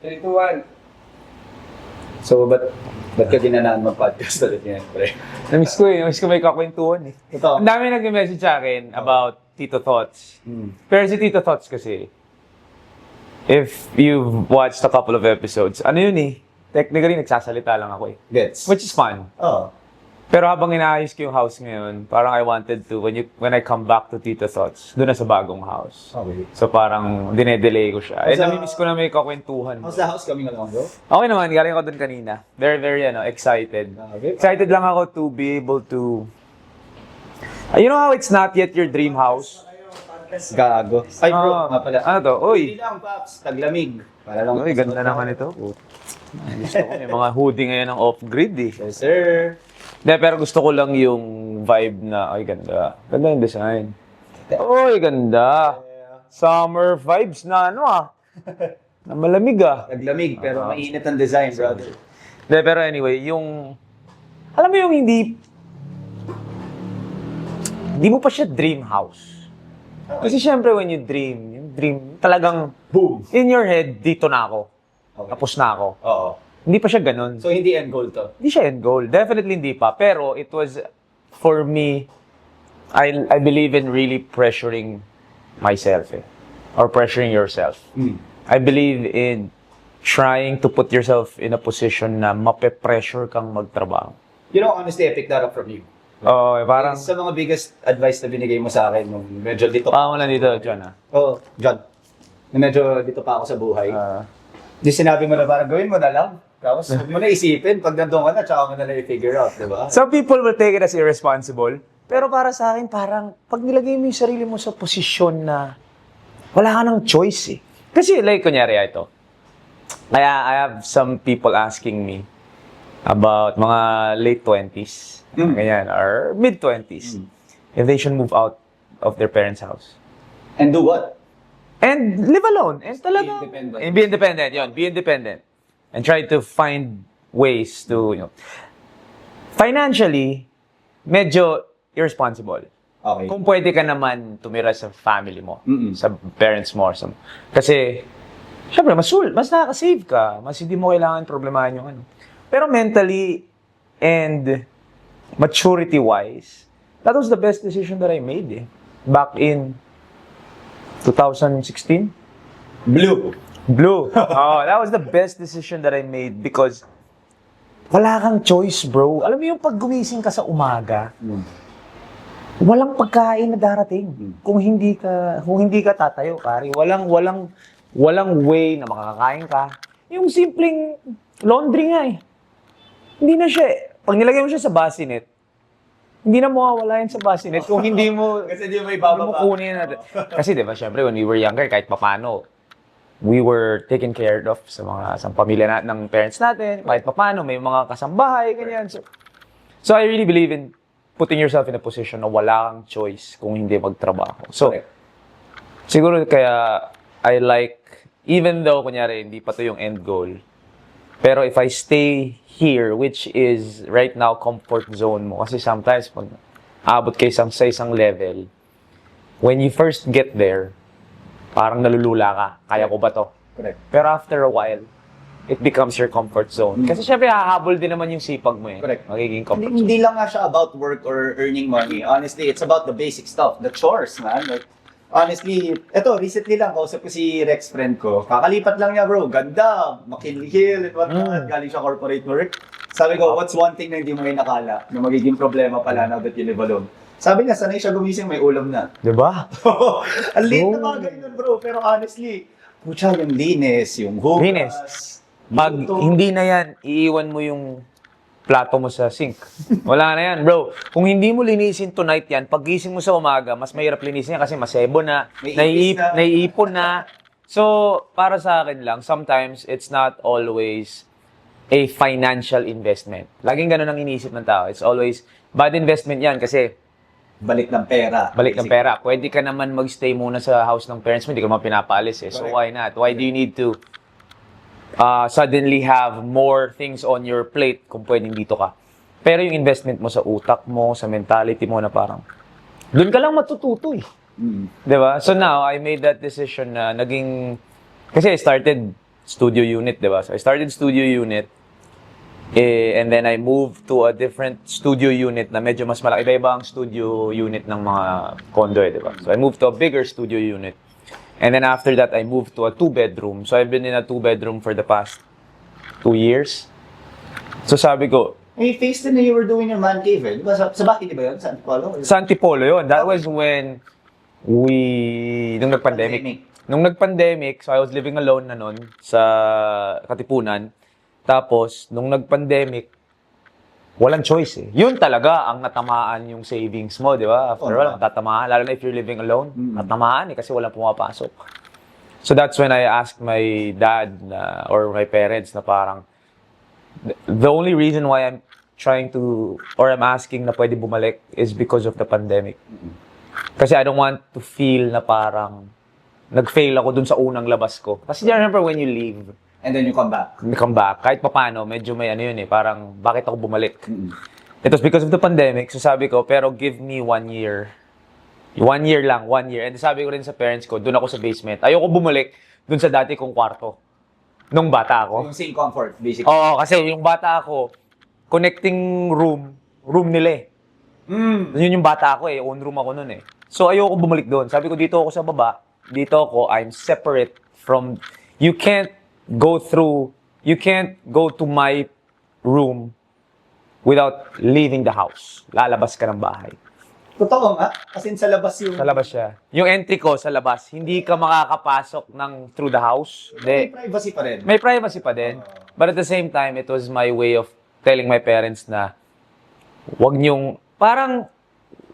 3, 2, 1. So, ba't ka ginanaan mag-podcast ulit yan, pre? Namiss ko may kakwentuhan eh. Ito. Ang dami nag-message sa akin about Tito Thoughts. Pero si Tito Thoughts kasi, if you've watched a couple of episodes, ano yun eh, technically nagsasalita lang ako eh. Gets. Which is fun. Oo. Pero habang inaayos ko yung house ngayon, parang I wanted to, when I come back to Tito Thoughts, doon na sa bagong house. Okay. So parang dinedelay ko siya. How's Namimiss ko na may kakwentuhan. How's the house coming along, bro? Okay naman, galing ako doon kanina. Very, very excited. Okay. Excited lang ako to be able to... You know how it's not yet your dream house? Gago. Ay, bro, nga pala. Ano to? Uy! Hindi lang, Paps. Taglamig. Para lang. Uy, ganda naman ito. Gusto ko may mga hoodie ngayon ng off-grid eh. Yes, sir. Hindi, pero gusto ko lang yung vibe na, ay ganda. Ganda yung design. Uy, ganda. Summer vibes na ano ah. Na malamig ah. Taglamig, pero mainit ang design, brother. Hindi, pero anyway, yung... Alam mo yung hindi mo pa siya dream house. Kasi syempre when you dream, yung dream talagang Boom. in your head, dito na ako. Okay. Tapos na ako. Oo. Hindi pa siya ganun. So, hindi end goal to? Hindi siya end goal. Definitely hindi pa. Pero it was, for me, I believe in really pressuring myself eh. Or pressuring yourself. I believe in trying to put yourself in a position na mape-pressure kang magtrabaho. You know, honestly, I picked that up from you. Oo, parang... Sa mga biggest advice na binigay mo sa akin nung medyo dito Paano mo lang dito, John ah? Oo, John. Na medyo dito pa ako sa buhay. Di sinabi mo na parang gawin mo na lang. Tapos huwag mo na isipin. Pag nandun ka na, tsaka mo na lang i-figure out, di ba? Some people will take it as irresponsible. Pero para sa akin, parang pag nilagay mo yung sarili mo sa posisyon na wala ka ng choice eh. Kasi like, kunyari ito. Kaya I have some people asking me about mga late 20s, ganyan, or mid-20s, if they should move out of their parents' house. And do what? And live alone. And talaga. independent. And be independent, yun. Be independent. And try to find ways to, financially, medyo irresponsible. Okay. Kung pwede ka naman tumira sa family mo, sa parents mo, kasi, syempre, mas nakaka-save ka, mas hindi mo kailangan problemahan yung ano. Pero mentally and maturity-wise, that was the best decision that I made eh. Back in 2016? Blue. Oh, that was the best decision that I made because wala kang choice, bro. Alam mo yung pag gumising ka sa umaga, walang pagkain na darating. Kung hindi ka tatayo, pare. Walang way na makakakain ka. Yung simpleng laundry nga eh. Hindi na siya, pag nilagay mo siya sa bassinet, hindi na mawawala yan sa bassinet kung hindi mo, Kasi di mo hindi ibababa. mo kunin natin. Kasi di ba, syempre, when we were younger, kahit papano, we were taken care of sa pamilya ng parents natin, kahit papano, may mga kasambahay, ganyan. So I really believe in putting yourself in a position na wala kang choice kung hindi magtrabaho. So, siguro kaya I like, even though, kunyari, hindi pa to yung end goal, pero if I stay here, which is right now comfort zone mo, kasi sometimes pag abot kayo sa isang level, when you first get there, parang nalulula ka, kaya ko ba to? Correct. Pero after a while, it becomes your comfort zone. Kasi syempre, hahabol din naman yung sipag mo eh. Correct. Magiging comfort zone. Hindi lang nga siya about work or earning money. Honestly, it's about the basic stuff. The chores, man. Like, honestly, eto, recently lang, kausap ko si Rex, friend ko. Kakalipat lang niya, bro. Ganda. McKinley Hill and whatnot. Galing siya corporate work. Sabi ko, what's one thing na hindi mo rin nakala na magiging problema pala now that you live alone? Sabi niya, sanay siya gumising, may ulam na. Diba? Ang liit na mga ganyan, bro. Pero honestly, pucha, yung linis, yung hugas. Linis. Pag hindi na yan, iiwan mo yung plato mo sa sink. Wala na yan, bro. Kung hindi mo linisin tonight yan, paggising mo sa umaga, mas mahirap linisin yan kasi masebo na, naiipon na. So, para sa akin lang, sometimes it's not always a financial investment. Laging ganun ang iniisip ng tao. It's always bad investment yan kasi balik ng pera. balik ng pera. Pwede ka naman magstay muna sa house ng parents mo, hindi ka naman pinapaalis eh. So why not? Why do you need to suddenly have more things on your plate kung pwedeng dito ka? Pero yung investment mo sa utak mo, sa mentality mo na parang, doon ka lang matututo eh. Diba? So now, I made that decision na naging, kasi I started studio unit, di ba? So I started studio unit, and then I moved to a different studio unit na medyo mas malaki. Iba-iba ang studio unit ng mga condo, di ba? So I moved to a bigger studio unit. And then after that, I moved to a 2-bedroom. So I've been in a 2-bedroom for the past 2 years. So sabi ko, May phase din na you were doing your man cave eh. Di ba sa Bakit ba yun? Sa Antipolo? sa Antipolo yun. That was when nung nag-pandemic. Nung nag-pandemic, so I was living alone na nun sa Katipunan. Tapos, nung nag-pandemic, walang choice eh. Yun talaga ang natamaan yung savings mo, di ba? After all, tatamaan. Lalo na if you're living alone, natamaan eh kasi walang pumapasok. So that's when I asked my dad or my parents na parang, the only reason why I'm trying to, or I'm asking na pwede bumalik is because of the pandemic. Kasi I don't want to feel na parang nag-fail ako dun sa unang labas ko. Kasi I remember when you leave, And then you come back. kahit papaano, medyo may ano yun eh, parang bakit ako bumalik? It was because of the pandemic, so sabi ko, pero give me 1 year. 1 year lang, 1 year. And sabi ko rin sa parents ko, dun ako sa basement. Ayoko bumalik dun sa dati kong kwarto. Nung bata ako. Yung same comfort, basically. Oo, kasi yung bata ako, connecting room nila eh. Yun yung bata ako eh, own room ako nun eh. So ayoko bumalik doon. Sabi ko dito ako sa baba, dito ako, I'm separate from, you can't go to my room without leaving the house. Lalabas ka ng bahay. Totoo nga. Kasi sa labas yung... Sa labas siya. Yung entry ko sa labas, hindi ka makakapasok through the house. May privacy pa rin. May privacy pa din. But at the same time, it was my way of telling my parents na wag niyong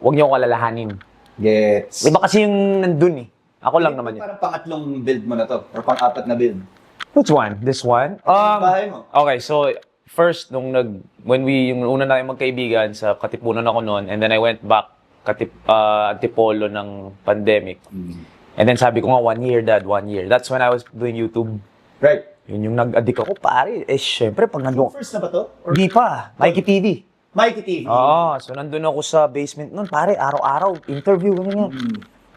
alalahanin. Gets. Iba kasi yung nandun eh. Ako lang naman yun. Parang pangatlong build mo na to. Or pang-apat na build. Which one? This one? Bahay mo. Okay, so first, yung una na magkaibigan sa Katipunan ako noon, and then I went back Antipolo ng pandemic. And then sabi ko nga, 1 year, Dad, 1 year. That's when I was doing YouTube. Right. Yun yung nag-addict ako, pare. Eh, syempre, pag nandun... First na ba to? Or Hindi pa. Mikey TV. Mikey TV? Oo, so nandun ako sa basement nun, pare, araw-araw, interview, ganyan.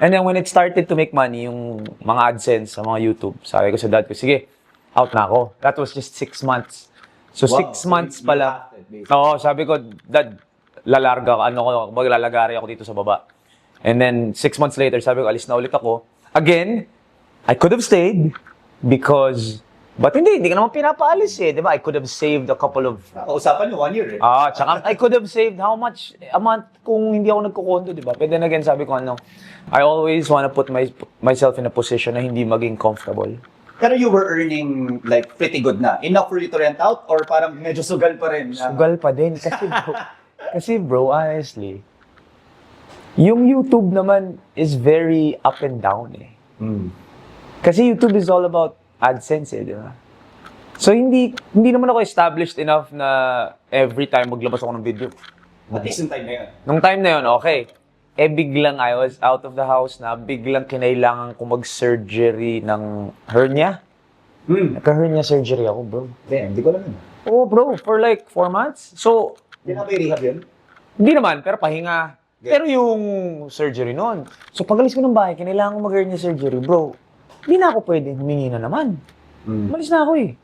And then when it started to make money, yung mga AdSense sa mga YouTube, sabi ko sa dad ko, sige, out na ako. That was just 6 months. So, Wow, 6 months you pala. lasted, basically. Oo, sabi ko, Dad, maglalagari ako dito sa baba. And then, 6 months later, sabi ko, alis na ulit ako. Again, I could have stayed because, but hindi ka naman pinapaalis eh, di ba? I could have saved a couple of, Usapan nyo, 1 year eh. tsaka I could have saved how much a month kung hindi ako nagkukondo, di ba? But then again, sabi ko, I always want to put myself in a position na hindi maging comfortable. Pero you were earning like pretty good na. Enough for you to rent out or parang medyo sugal pa rin? Sugal pa din. Kasi bro, honestly, yung YouTube naman is very up and down eh. Kasi YouTube is all about AdSense eh, di ba? So hindi naman ako established enough na every time maglabas ako ng video. At least yung time na yun. Nung time na yun, okay. Biglang I was out of the house na biglang kinailangan ko mag-surgery ng hernia. Nagka-hernia surgery ako, bro. Hindi ko alam yun. Oo, bro. For like 4 months. So, Hindi na ba rehab yun? hindi naman, pero pahinga. Pero yung surgery noon. So, pag-alis ko ng bahay, kinailangan ko mag-hernia surgery, bro. Hindi na ako pwede humingi na naman. Malis na ako eh.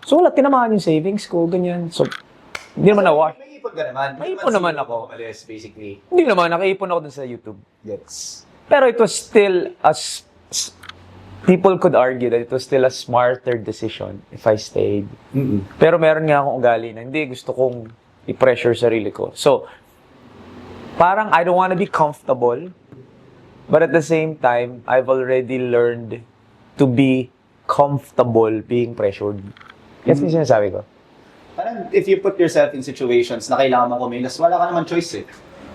So, wala, tinamaan yung savings ko, ganyan. So, hindi naman nawa. May ipon ka naman. May ipon naman ako. Umalis, basically. Hindi naman, nakaipon ako dun sa YouTube. Gets. Pero it was still people could argue that it was still a smarter decision if I stayed. Pero meron nga akong ugali na hindi gusto kong i-pressure sarili ko. So, parang I don't want to be comfortable, but at the same time, I've already learned to be comfortable being pressured. Yes, yung sinasabi ko. Parang if you put yourself in situations na kailangan mo kumilos, wala ka naman choice eh.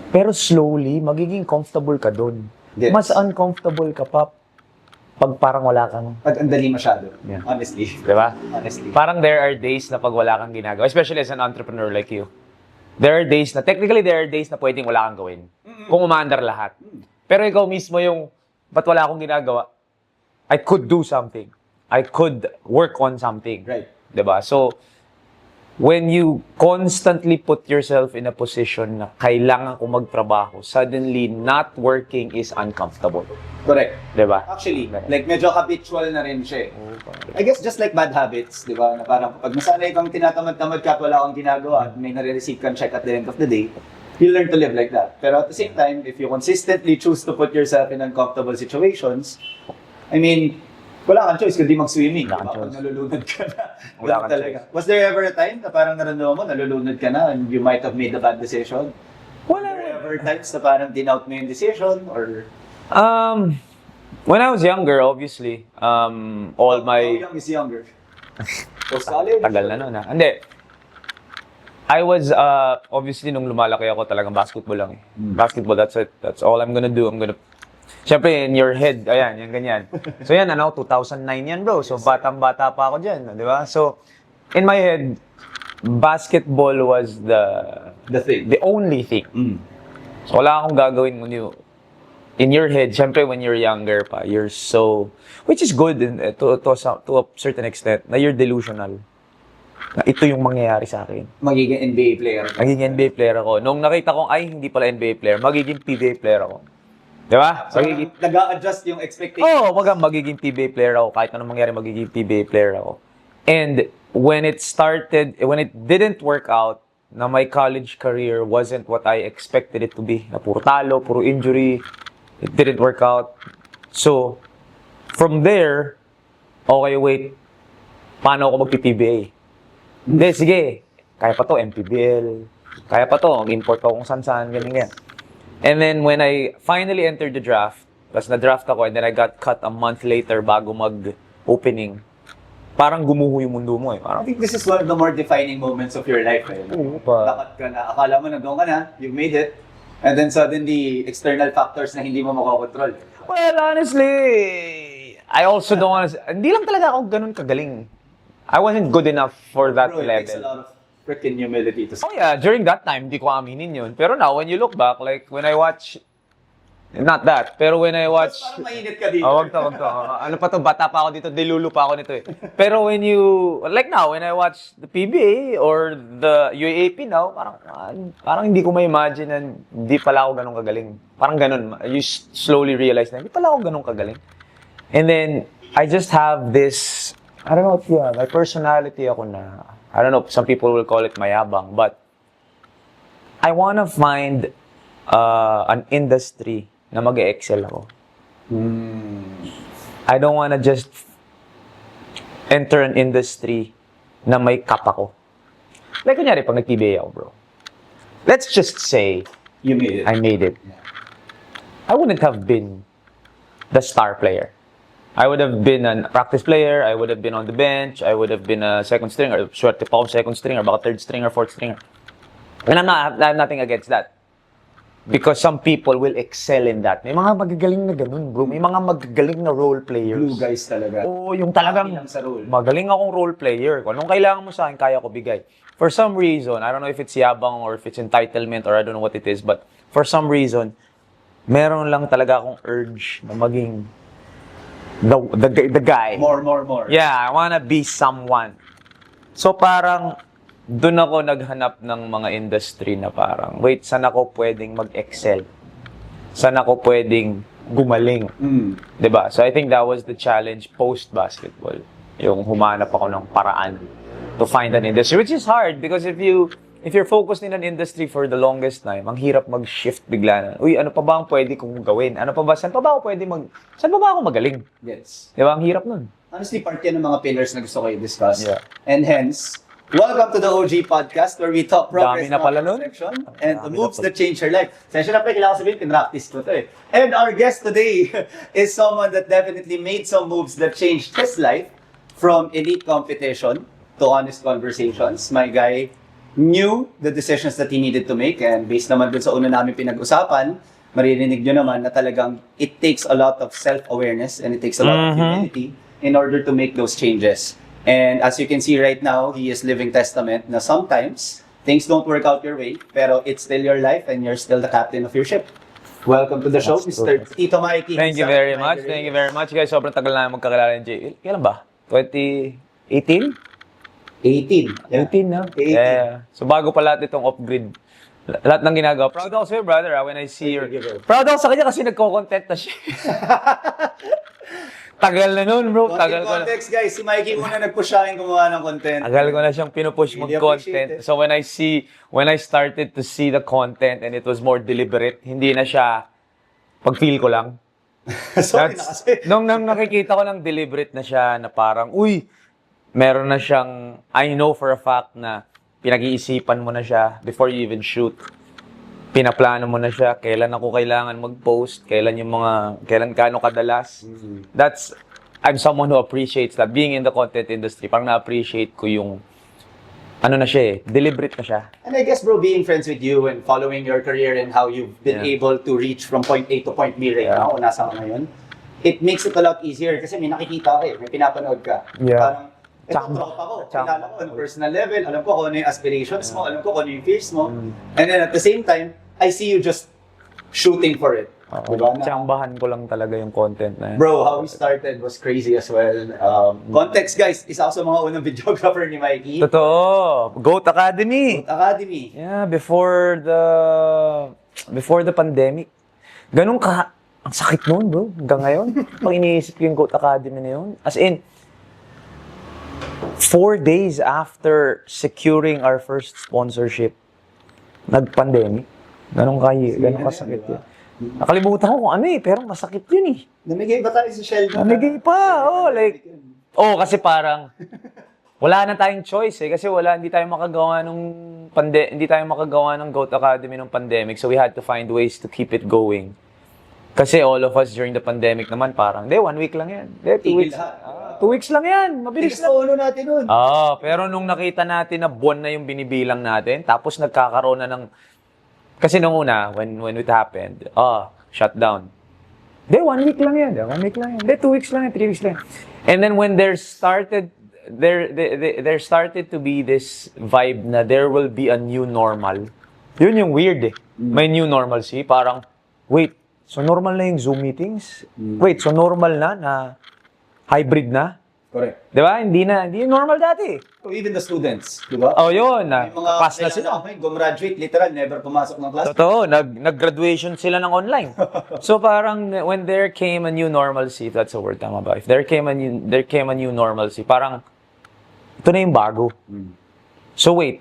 Pero slowly, magiging comfortable ka dun. Yes. Mas uncomfortable ka pa pag parang wala kang... Pag ang dali masyado. Yeah. Honestly. Diba? Honestly. Parang there are days na pag wala kang ginagawa, especially as an entrepreneur like you. There are days na pwedeng wala kang gawin. Kung umaandar lahat. Pero ikaw mismo yung, ba't wala akong ginagawa? I could do something. I could work on something. Right. Diba? So, when you constantly put yourself in a position na kailangan ko magtrabaho, suddenly not working is uncomfortable. Correct. Diba? Actually, like medyo habitual na rin siya. I guess just like bad habits, di ba? Na parang pag nasanay kang tinatamad-tamad ka at wala kang ginagawa at may nare-receive kang check at the end of the day, you learn to live like that. Pero at the same time, if you consistently choose to put yourself in uncomfortable situations, I mean, wala kang choice kundi mag-swimming. Wala kang Diba? Pag choice. nalulunod ka na. Wala kang talaga. Was there ever a time na parang naramdaman mo, nalulunod ka na and you might have made a bad decision? Wala. Were there ever times na parang dinout mo yung decision? Or When I was younger, obviously, all how my... young is younger? Post-college? Tagal na nun, ha? Hindi. I was, obviously, nung lumalaki ako, talagang basketball lang eh. Basketball, that's it. That's all I'm gonna do. Siyempre, in your head, ayan, yan, ganyan. So yan, 2009 yan, bro. So, batang-bata pa ako dyan, di ba? So, in my head, basketball was The thing. the only thing. So, wala akong gagawin mo in your head, syempre when you're younger pa, you're so, which is good to a certain extent, na you're delusional. Na ito yung mangyayari sa akin. Magiging NBA player. Magiging NBA player ako. Nung nakita kong, ay, hindi pala NBA player, magiging PBA player ako. Di ba? So, nag-a-adjust yung expectation. Oo, magiging PBA player ako. Kahit anong mangyari, magiging PBA player ako. And when it didn't work out, na my college career wasn't what I expected it to be. Na puro talo, puro injury. It didn't work out. So, from there, okay, wait. Paano ako magpi-PBA? Hindi, sige. Kaya pa to, MPBL. Kaya pa to, mag-import ako kung saan-saan, ganyan. And then, when I finally entered the draft, tapos na-draft ako, and then I got cut a month later bago mag-opening, parang gumuho yung mundo mo eh. I Parang, think this is one of the more defining moments of your life. Eh. Oo pa. Lakat ka na, akala mo nandoon ka na, you've made it, and then suddenly, external factors na hindi mo makokontrol. Well, honestly, I also don't want to... Hindi lang talaga ako ganun kagaling. I wasn't good enough for that Bro, it level. takes a lot of freaking humility to Oh yeah, during that time, di ko aminin yun. Pero now, when you look back, like, when I watch... Not that, pero when I watch... Parang mainit ka dito. Oh, wag to. Ano pa to, bata pa ako dito, dilulu pa ako nito eh. Pero when you... Like now, when I watch the PBA or the UAAP now, parang hindi ko ma-imagine na hindi pala ako ganun kagaling. Parang ganun. You slowly realize na hindi pala ako ganun kagaling. And then, I just have this... I don't know, my personality ako na... I don't know, some people will call it mayabang, but I wanna find an industry na mag-excel ako. I don't wanna just enter an industry na may cap ako. Like, kunyari, pag nag-PBA ako, bro. Let's just say, You made it. I made it. I wouldn't have been the star player. I would have been a practice player, I would have been on the bench, I would have been a second stringer, swerte pa ako second stringer, baka third stringer, fourth stringer. And I have nothing against that. Because some people will excel in that. May mga magagaling na ganun, bro. May mga magagaling na role players. Blue guys talaga. Oo, yung talagang Lang sa role. magaling akong role player. Kung anong kailangan mo sa akin, kaya ko bigay. For some reason, I don't know if it's yabang or if it's entitlement or I don't know what it is, but for some reason, meron lang talaga akong urge na maging the guy. More. Yeah, I wanna be someone. So parang, doon ako naghanap ng mga industry na parang, wait, saan ako pwedeng mag-excel? Saan ako pwedeng gumaling? Diba? So I think that was the challenge post-basketball. Yung humanap ako ng paraan to find an industry, which is hard because if you're focused in an industry for the longest time, ang hirap mag-shift bigla na. Uy, ano pa ba ang pwede kong gawin? Saan pa ba ako magaling? Yes. Diba? Ang hirap nun. Honestly, part yan ng mga pillars na gusto ko i-discuss. Yeah. And hence, welcome to the OG Podcast where we talk progress, Dami na pala nun. perfection, and the Dami moves na pala. that change your life. Session na pa, kailangan ko sabihin, pinractice ko to eh. And our guest today is someone that definitely made some moves that changed his life from elite competition to honest conversations. My guy knew the decisions that he needed to make, and based naman dun sa una namin pinag-usapan, maririnig nyo naman na talagang it takes a lot of self-awareness and it takes a lot of humility in order to make those changes. And as you can see right now, he is living testament na sometimes things don't work out your way, pero it's still your life and you're still the captain of your ship. Welcome to the show, That's Mr. good. Tito Mikey. Thank you very much. Guys, sobrang tagal na magkakilala ng Jay. Kailan ba? 2018? 18. Yeah. 18 na. 18. Yeah. So bago pa lahat itong off-grid. Lahat ng ginagawa. Proud ako sa'yo, brother, when I see your... Thank you, bro. Proud ako sa kanya kasi nagko-content na siya. Tagal na nun, bro. Tagal ko na. Context, guys. Si Mikey muna nag-push sa akin gumawa ng content. Tagal ko na siyang pinupush Really appreciate mag-content. it. So when I started to see the content and it was more deliberate, hindi na siya pag-feel ko lang. Sorry na kasi. Nung nakikita ko ng deliberate na siya na parang, uy, meron na siyang, I know for a fact na pinag-iisipan mo na siya before you even shoot. Pinaplano mo na siya, kailan ako kailangan mag-post, kailan gaano kadalas. I'm someone who appreciates that. Being in the content industry, parang na-appreciate ko yung, ano na siya deliberate na siya. And I guess, bro, being friends with you and following your career and how you've been able to reach from point A to point B right now, kung nasa ka ngayon, it makes it a lot easier kasi may nakikita ka may pinapanood ka. Yeah. Parang, ito, tropa ko. Kilala ko on a personal level. Alam ko kung ano yung aspirations mo. Alam ko kung ano yung fears mo. And then at the same time, I see you just shooting for it. Diba? Tsambahan ko lang talaga yung content na yun. Bro, how we started was crazy as well. Context, guys, isa ako sa mga unang videographer ni Mikey. Totoo. GOAT Academy. Academy. Yeah, before the pandemic. Ganun ka, ang sakit noon, bro. Hanggang ngayon, pag iniisip ko yung GOAT Academy na yun. As in, 4 days after securing our first sponsorship, nag-pandemic. Ganun kasakit yun. Nakalimutan ko kung ano pero masakit yun eh. Namigay ba tayo sa Sheldon? Namigay pa, kasi parang, wala na tayong choice kasi hindi tayo makagawa ng GOAT Academy nung pandemic, so we had to find ways to keep it going. Kasi all of us during the pandemic naman parang, 1 week lang yan. 2 weeks. 2 weeks lang yan. Mabilis Tigas na ulo natin nun. Pero nung nakita natin na buwan na yung binibilang natin, tapos nagkakaroon na ng... Kasi nung una, when it happened, shutdown. 1 week lang yan. 1 week lang yan. 2 weeks lang yan. 3 weeks lang yan. And then when there started to be this vibe na there will be a new normal. Yun yung weird May new normalcy. Parang, wait, so normal na yung Zoom meetings? Wait, so normal na hybrid na? Correct. Di ba? Hindi yung normal dati. So even the students, di ba? Yun. May mga Pass na sila. Gumraduate, literal, never pumasok ng class. Totoo, nag-graduation sila ng online. So parang when there came a new normalcy, if that's a word, tama ba? If there came a new normalcy, parang ito na yung bago. So wait,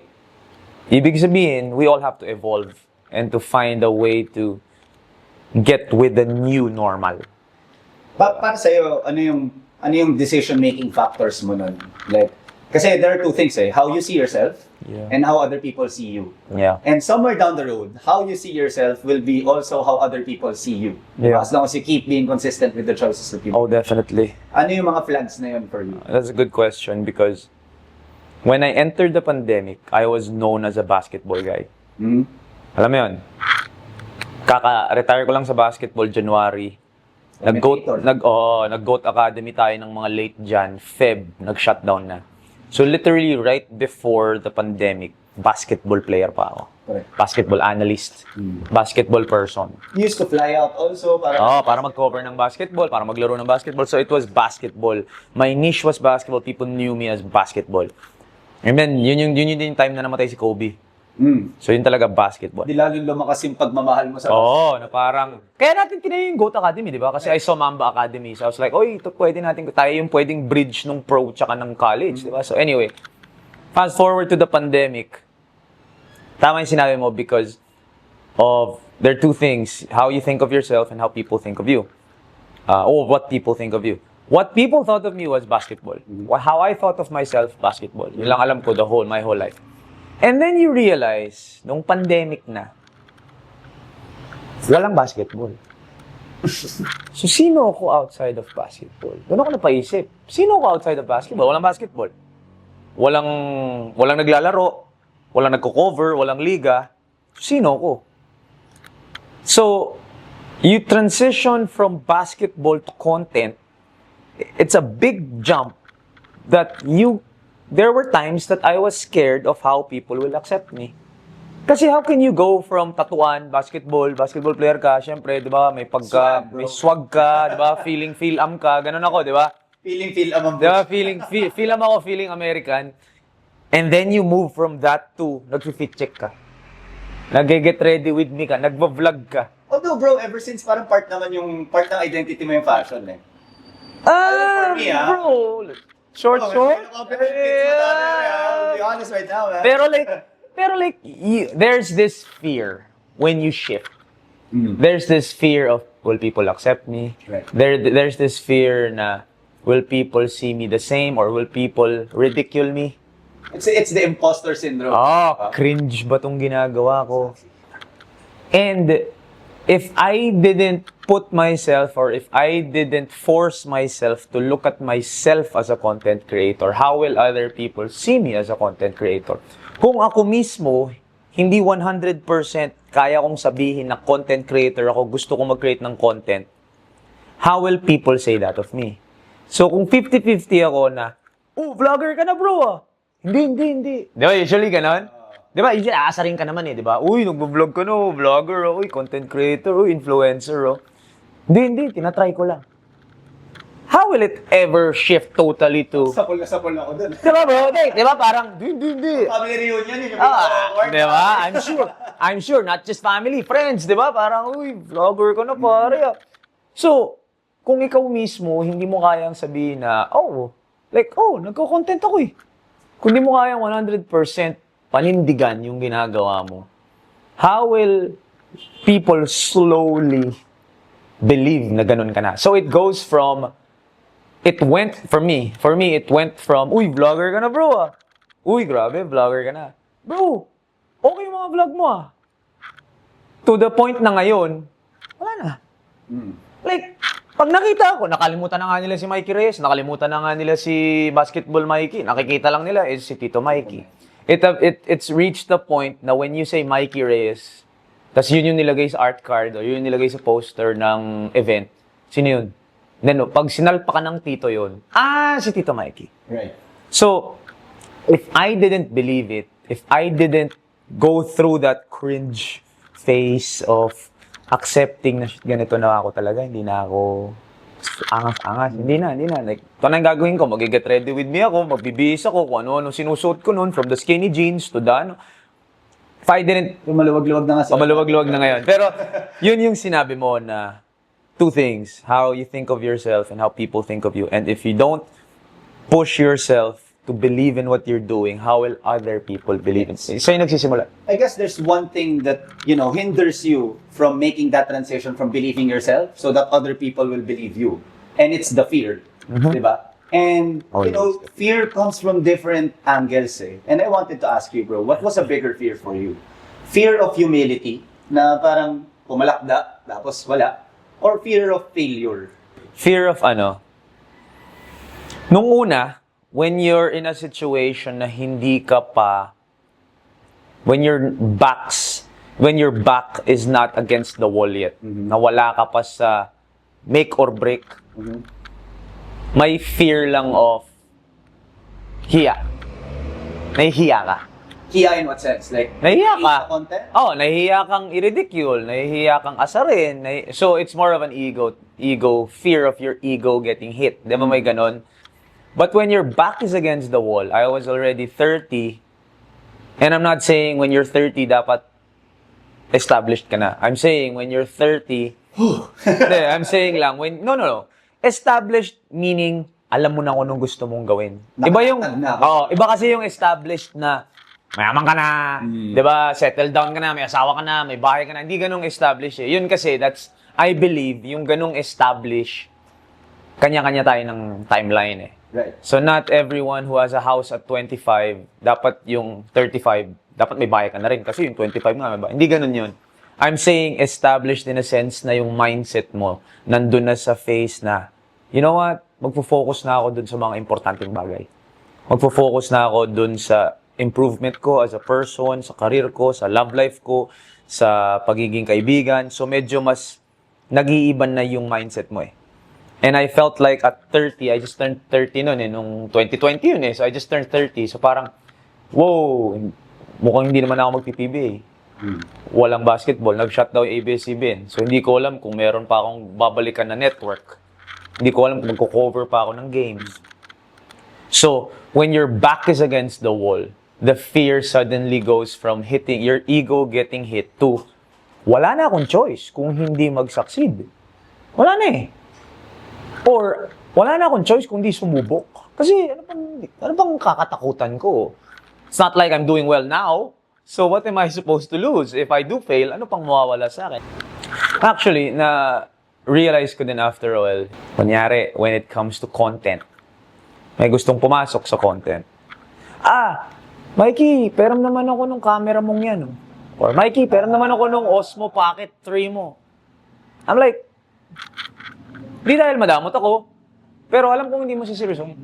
ibig sabihin, we all have to evolve and to find a way to get with the new normal. Para sa'yo, ano yung decision-making factors mo nun? Like, kasi there are two things how you see yourself and how other people see you. Yeah. And somewhere down the road, how you see yourself will be also how other people see you. Yeah. As long as you keep being consistent with the choices that you make. Oh, definitely. Ano yung mga flags na yun for you? That's a good question because when I entered the pandemic, I was known as a basketball guy. Alam mo yun? Kaka-retire ko lang sa basketball January. Nag-GOAT Academy tayo ng mga late Jan, Feb, nag-shutdown na. So literally right before the pandemic, basketball player pa ako. Correct. Basketball analyst, basketball person. You used to fly out also Para mag-cover ng basketball, para maglaro ng basketball. So it was basketball. My niche was basketball. People knew me as basketball. And then, yun yung time na namatay si Kobe. So yun talaga basketball. Di lalong lumakas yung pagmamahal mo sa na parang, kaya natin tinayo yung GOAT Academy, di ba? Kasi I saw Mamba Academy. So I was like, ito tayo yung pwedeng bridge nung pro tsaka ng college, di ba? So anyway, fast forward to the pandemic. Tama yung sinabi mo because there are two things, how you think of yourself and how people think of you. Or what people think of you. What people thought of me was basketball. How I thought of myself, basketball. Yun lang alam ko my whole life. And then you realize, nung pandemic na, walang basketball. So, sino ako outside of basketball? Doon ako napaisip. Sino ako outside of basketball? Walang basketball. Walang naglalaro. Walang nagko-cover. Walang liga. Sino ako? So, you transition from basketball to content. It's a big jump that there were times that I was scared of how people will accept me. Kasi how can you go from tatuan, basketball player ka, syempre, di ba, may swag ka, di ba, feel-am ka, ganun ako, di ba? Feel-am ang Di ba, feel-am ako, feeling American. And then you move from that to nag-fit check ka. Nag-get ready with me ka. Nagva-vlog ka. Although bro, ever since parang part ng identity mo yung fashion eh. For me, bro. Short. I'll be honest right now, man. Pero like, there's this fear when you shift. There's this fear of, will people accept me? Right. There's this fear na, will people see me the same or will people ridicule me? It's the imposter syndrome. Cringe ba tong ginagawa ko? And if I didn't put myself or if I didn't force myself to look at myself as a content creator, how will other people see me as a content creator? Kung ako mismo, hindi 100% kaya kong sabihin na content creator ako, gusto kong mag-create ng content, how will people say that of me? So kung 50-50 ako na, vlogger ka na bro Hindi. Di ba, usually ganon? Di ba, usually aasarin ka naman di ba? Uy, nag-vlog ka no, vlogger, uy, content creator, uy, influencer, Hindi, tinatry ko lang. How will it ever shift totally to... Sapol ako dun. Di ba bro? Di ba parang, hindi. Family reunion yun, yung awkward. Di ba? I'm sure, not just family, friends, di ba? Parang, uy, vlogger ka na pare. So, kung ikaw mismo, hindi mo kayang sabihin na, nagko-content ako Kung di mo kayang 100% panindigan yung ginagawa mo, how will people slowly believe na ganun ka na? So it goes from, for me, it went from, uy, vlogger ka na bro Uy, grabe, vlogger ka na. Bro, okay yung mga vlog mo To the point na ngayon, wala na. Like, pag nakita ko, nakalimutan na nga nila si Mikey Reyes, nakalimutan na nga nila si Basketball Mikey, nakikita lang nila is si Tito Mikey. It's reached the point na when you say Mikey Reyes, tas yun yung nilagay sa art card o yun yung nilagay sa poster ng event, sino yun? Then, pag sinalpa ka ng Tito yun, si Tito Mikey. Right. So, if I didn't believe it, if I didn't go through that cringe phase of accepting na ganito na ako talaga, hindi na ako angas. Hindi na. Like, ito na yung gagawin ko, mag-get ready with me ako, magbibihis ako, kung ano sinusuot ko noon, from the skinny jeans to the If I didn't... Maluwag-luwag na nga Maluwag-luwag na ngayon. Pero, yun yung sinabi mo na two things, how you think of yourself and how people think of you. And if you don't push yourself to believe in what you're doing, how will other people believe in it? So yung nagsisimula. I guess there's one thing that, hinders you from making that transition from believing yourself so that other people will believe you. And it's the fear. Diba? And, fear comes from different angles And I wanted to ask you, bro, what was a bigger fear for you? Fear of humility, na parang pumalakda, tapos wala. Or fear of failure? Fear of Nung una, when you're in a situation na hindi ka pa, when your back is not against the wall yet, na wala ka pa sa make or break, may fear lang of hiya. Nahihiya ka. Hiya in what sense? Like, nahihiya ka. Sa content? Nahihiya kang i-ridicule, nahihiya kang asarin. So it's more of an ego, fear of your ego getting hit. Di ba may ganon? But when your back is against the wall, I was already 30, and I'm not saying when you're 30, dapat established ka na. I'm saying when you're 30, I'm saying lang, no. Established meaning, alam mo na kung anong gusto mong gawin. Iba kasi yung established na, mayaman ka na, di ba, settle down ka na, may asawa ka na, may bahay ka na. Hindi ganong established Yun kasi, I believe, yung ganong established, kanya-kanya tayo ng timeline Right. So not everyone who has a house at 25, dapat yung 35, dapat may bahay ka na rin. Kasi yung 25 nga, may bahay. Hindi ganun yun. I'm saying established in a sense na yung mindset mo nandun na sa phase na, you know what, magpo-focus na ako dun sa mga importanteng bagay. Magpo-focus na ako dun sa improvement ko as a person, sa career ko, sa love life ko, sa pagiging kaibigan. So medyo mas nag-iiban na yung mindset mo And I felt like at 30, I just turned 30 noon nung 2020 yun So I just turned 30. So parang, whoa, mukhang hindi naman ako magpi-PBA. Walang basketball, nag-shut down yung ABS-CBN. So hindi ko alam kung meron pa akong babalikan na network. Hindi ko alam kung magko-cover pa ako ng games. So, when your back is against the wall, the fear suddenly goes from hitting, your ego getting hit to, wala na akong choice kung hindi mag-succeed. Wala na eh. Or, wala na akong choice kung hindi sumubok. Kasi, ano bang kakatakutan ko? It's not like I'm doing well now. So, what am I supposed to lose? If I do fail, ano pang mawawala sa akin? Actually, realize ko din after a while, kunyari, when it comes to content, may gustong pumasok sa content. Mikey, peram naman ako nung camera mong yan. Or, Mikey, peram naman ako nung Osmo Pocket 3 mo. I'm like, di dahil madamot ako, pero alam kong hindi mo siseryosohin.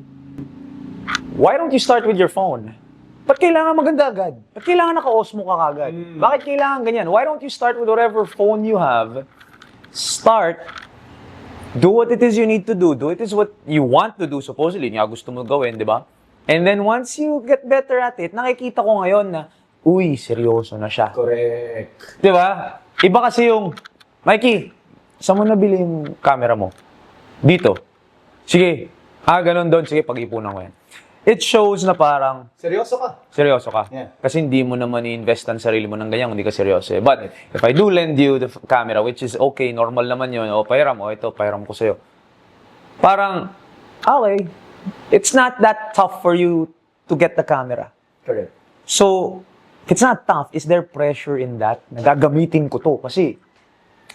Why don't you start with your phone? Ba't kailangan maganda agad? Ba't kailangan naka-Osmo ka kagad? Bakit kailangan ganyan? Why don't you start with whatever phone you have? Start, do what it is you need to do. Do it is what you want to do, supposedly. Nga gusto mo gawin, di ba? And then once you get better at it, nakikita ko ngayon na, uy, seryoso na siya. Correct. Di ba? Iba kasi yung, Mikey, saan mo nabili yung camera mo? Dito. Sige. Ganun doon. Sige, pag-ipunan ko yan. It shows na parang, Seryoso ka. seryoso ka. Yeah. Kasi hindi mo naman i-invest ang sarili mo ng ganyan, hindi ka seryoso. But if I do lend you the camera, which is okay, normal naman yun, pahiram, ito, pahiram ko sa'yo. Parang, okay, it's not that tough for you to get the camera. Correct. So, if it's not tough, is there pressure in that? Nagagamitin ko to kasi,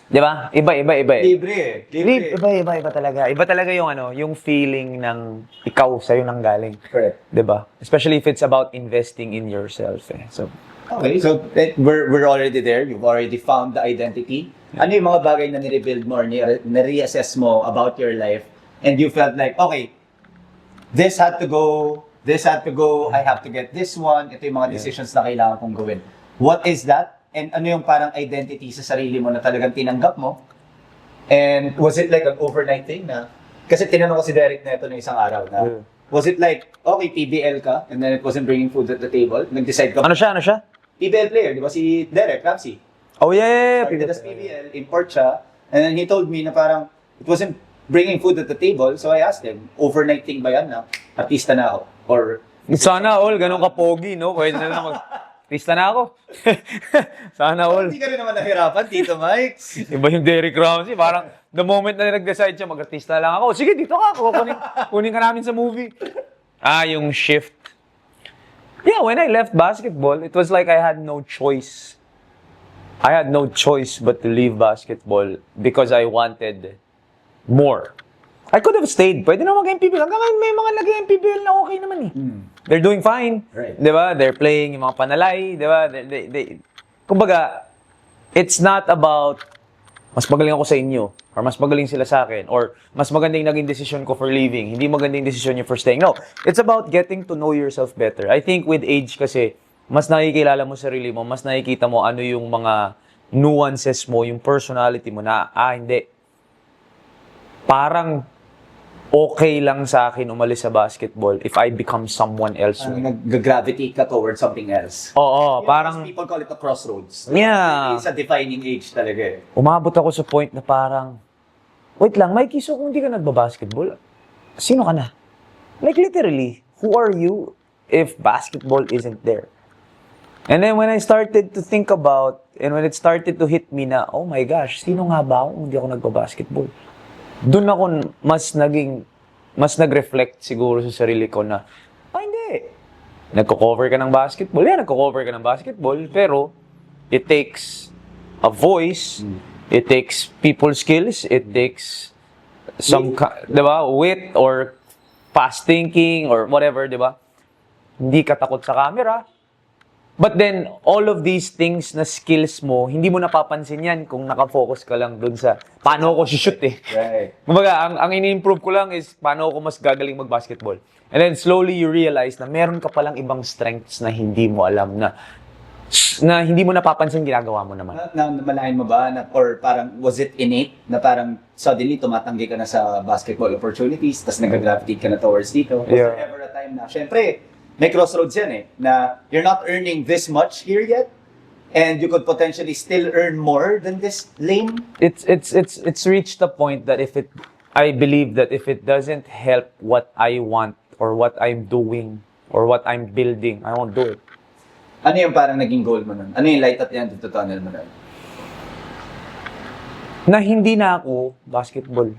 di ba? Iba eh. Libre. Iba talaga. Iba talaga yung yung feeling ng ikaw sa'yo nang galing. Correct. Di ba? Especially if it's about investing in yourself. So, Okay, so we're already there. You've already found the identity. Ano yung mga bagay na ni-rebuild mo or ni-reassess mo about your life and you felt like, okay, this had to go, I have to get this one. Ito yung mga decisions na kailangan kong gawin. What is that? And ano yung parang identity sa sarili mo na talagang tinanggap mo? And was it like an overnight thing na? Kasi tinanong ko si Derek na ito ng isang araw na, was it like, okay, PBL ka, and then it wasn't bringing food at the table? Nag-decide ka, ano siya? PBL player, di ba si Derek Ramsey? Oh, yeah. Started as PBL, import siya, and then he told me na parang, it wasn't bringing food at the table, so I asked him, overnight thing ba yan na? Artista na ako? Or, Sana all, ganun ka pogi, no? Pwede na lang artista na ako. Sana all. hindi ka rin naman nahirapan, Tito Mike. Iba yung Derek Ramsey. Parang, the moment na nag-decide siya, mag-artista lang ako. Sige, dito ka. Kunin ka namin sa movie. Yung shift. Yeah, when I left basketball, it was like I had no choice. I had no choice but to leave basketball because I wanted more. I could have stayed. Pwede na mag-MPBL. Hanggang ngayon may mga nag-MPBL na okay naman eh. They're doing fine. Right. Di ba? They're playing yung mga panalay. Di ba? Kumbaga, it's not about mas magaling ako sa inyo or mas magaling sila sa akin or mas magandang naging decision ko for leaving. Hindi magandang decision niyo for staying. No. It's about getting to know yourself better. I think with age kasi, mas nakikilala mo sarili mo, mas nakikita mo ano yung mga nuances mo, yung personality mo na, hindi. Parang okay lang sa akin umalis sa basketball if I become someone else. Nag-gravitate ka towards something else. Oo, parang, People call it a crossroads. yeah. It's a defining age talaga eh. Umabot ako sa point na parang, wait lang, Mikey, so kung hindi ka nagbabasketball, sino ka na? Like literally, who are you if basketball isn't there? And then when I started to think about, and when it started to hit me na, oh my gosh, sino nga ba ako kung hindi ako nagbabasketball? Doon ako mas nag-reflect siguro sa sarili ko na, hindi. Nagko-cover ka ng basketball. Yeah, nagko-cover ka ng basketball, pero it takes a voice, it takes people skills, it takes diba, wit or fast thinking or whatever, diba? Hindi ka takot sa camera. But then, all of these things na skills mo, hindi mo napapansin yan kung nakafocus ka lang dun sa paano ako shoot eh. Right. Kumbaga, ang ini-improve ko lang is paano ako mas gagaling mag-basketball. And then, slowly you realize na meron ka palang ibang strengths na hindi mo alam na hindi mo napapansin ginagawa mo naman. Namalayan mo ba na, or parang was it innate na parang suddenly tumatanggi ka na sa basketball opportunities tapos nag-gravitate ka na towards dito? Was there ever a time na, syempre, may crossroads yan eh, na you're not earning this much here yet and you could potentially still earn more than this lane? It's reached the point that I believe that if it doesn't help what I want or what I'm doing or what I'm building, I won't do it. Ano yung parang naging goal mo nun? Ano yung light at the end of the tunnel mo nun? Na hindi na ako basketball.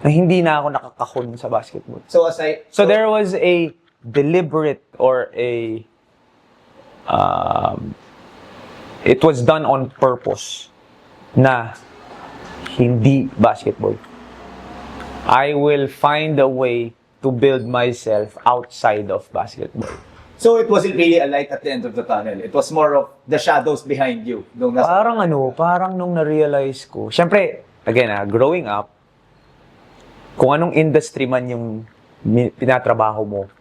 Na hindi na ako nakakahon sa basketball. So aside... So there was a deliberate or it was done on purpose na hindi basketball. I will find a way to build myself outside of basketball. So it wasn't really a light at the end of the tunnel. It was more of the shadows behind you. Parang nung na-realize ko, syempre, again, growing up, kung anong industry man yung pinatrabaho mo,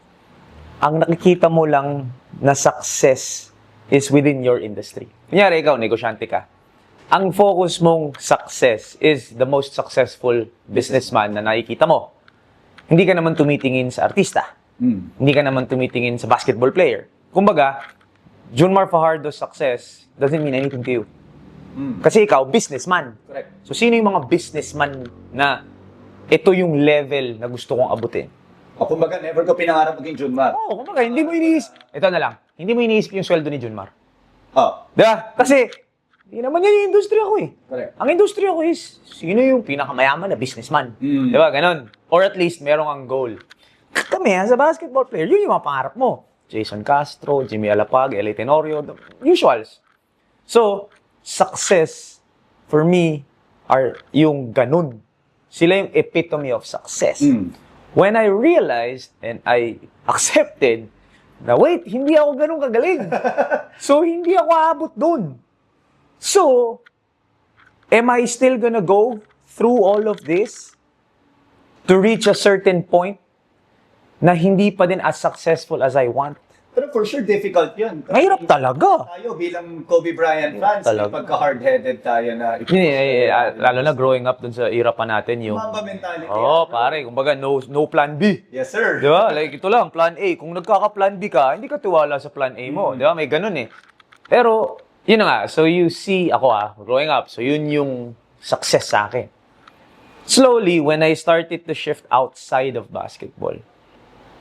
ang nakikita mo lang na success is within your industry. Kunyari, ikaw, negosyante ka. Ang focus mong success is the most successful businessman na nakikita mo. Hindi ka naman tumitingin sa artista. Hindi ka naman tumitingin sa basketball player. Kumbaga, Junmar Fajardo's success doesn't mean anything to you. Kasi ikaw, businessman. Correct. So, sino yung mga businessman na ito yung level na gusto kong abutin? O kumbaga, never ko pinangarap maging Junmar. Oo, kumbaga, hindi mo iniisip. Ito na lang, hindi mo iniisip yung sweldo ni Junmar. Oh, Diba? Kasi, hindi naman yan yung industriya ko eh. correct. Ang industriya ko is, sino yung pinakamayaman na businessman? Diba? Ganon. Or at least, merong ang goal. Kami, as a basketball player, yun yung mga pangarap mo. Jason Castro, Jimmy Alapag, L.A. Tenorio, the usuals. So, success, for me, are yung ganun. Sila yung epitome of success. When I realized and I accepted na wait, hindi ako ganun kagaling. So, hindi ako aabot dun. So, am I still gonna go through all of this to reach a certain point na hindi pa din as successful as I want? Pero for sure, difficult yun. Kasi Mahirap talaga. tayo bilang Kobe Bryant fans, Talaga. pagka-hard-headed tayo na... Lalo na growing up dun sa era pa natin yung... Mamba mentality. Oo, pare, kumbaga no plan B. Yes, sir. Di ba? Like ito lang, plan A. Kung nagkaka-plan B ka, hindi ka tiwala sa plan A mo. Di ba? May ganun eh. Pero, yun na nga. So you see, ako growing up, so yun yung success sa akin. Slowly, when I started to shift outside of basketball,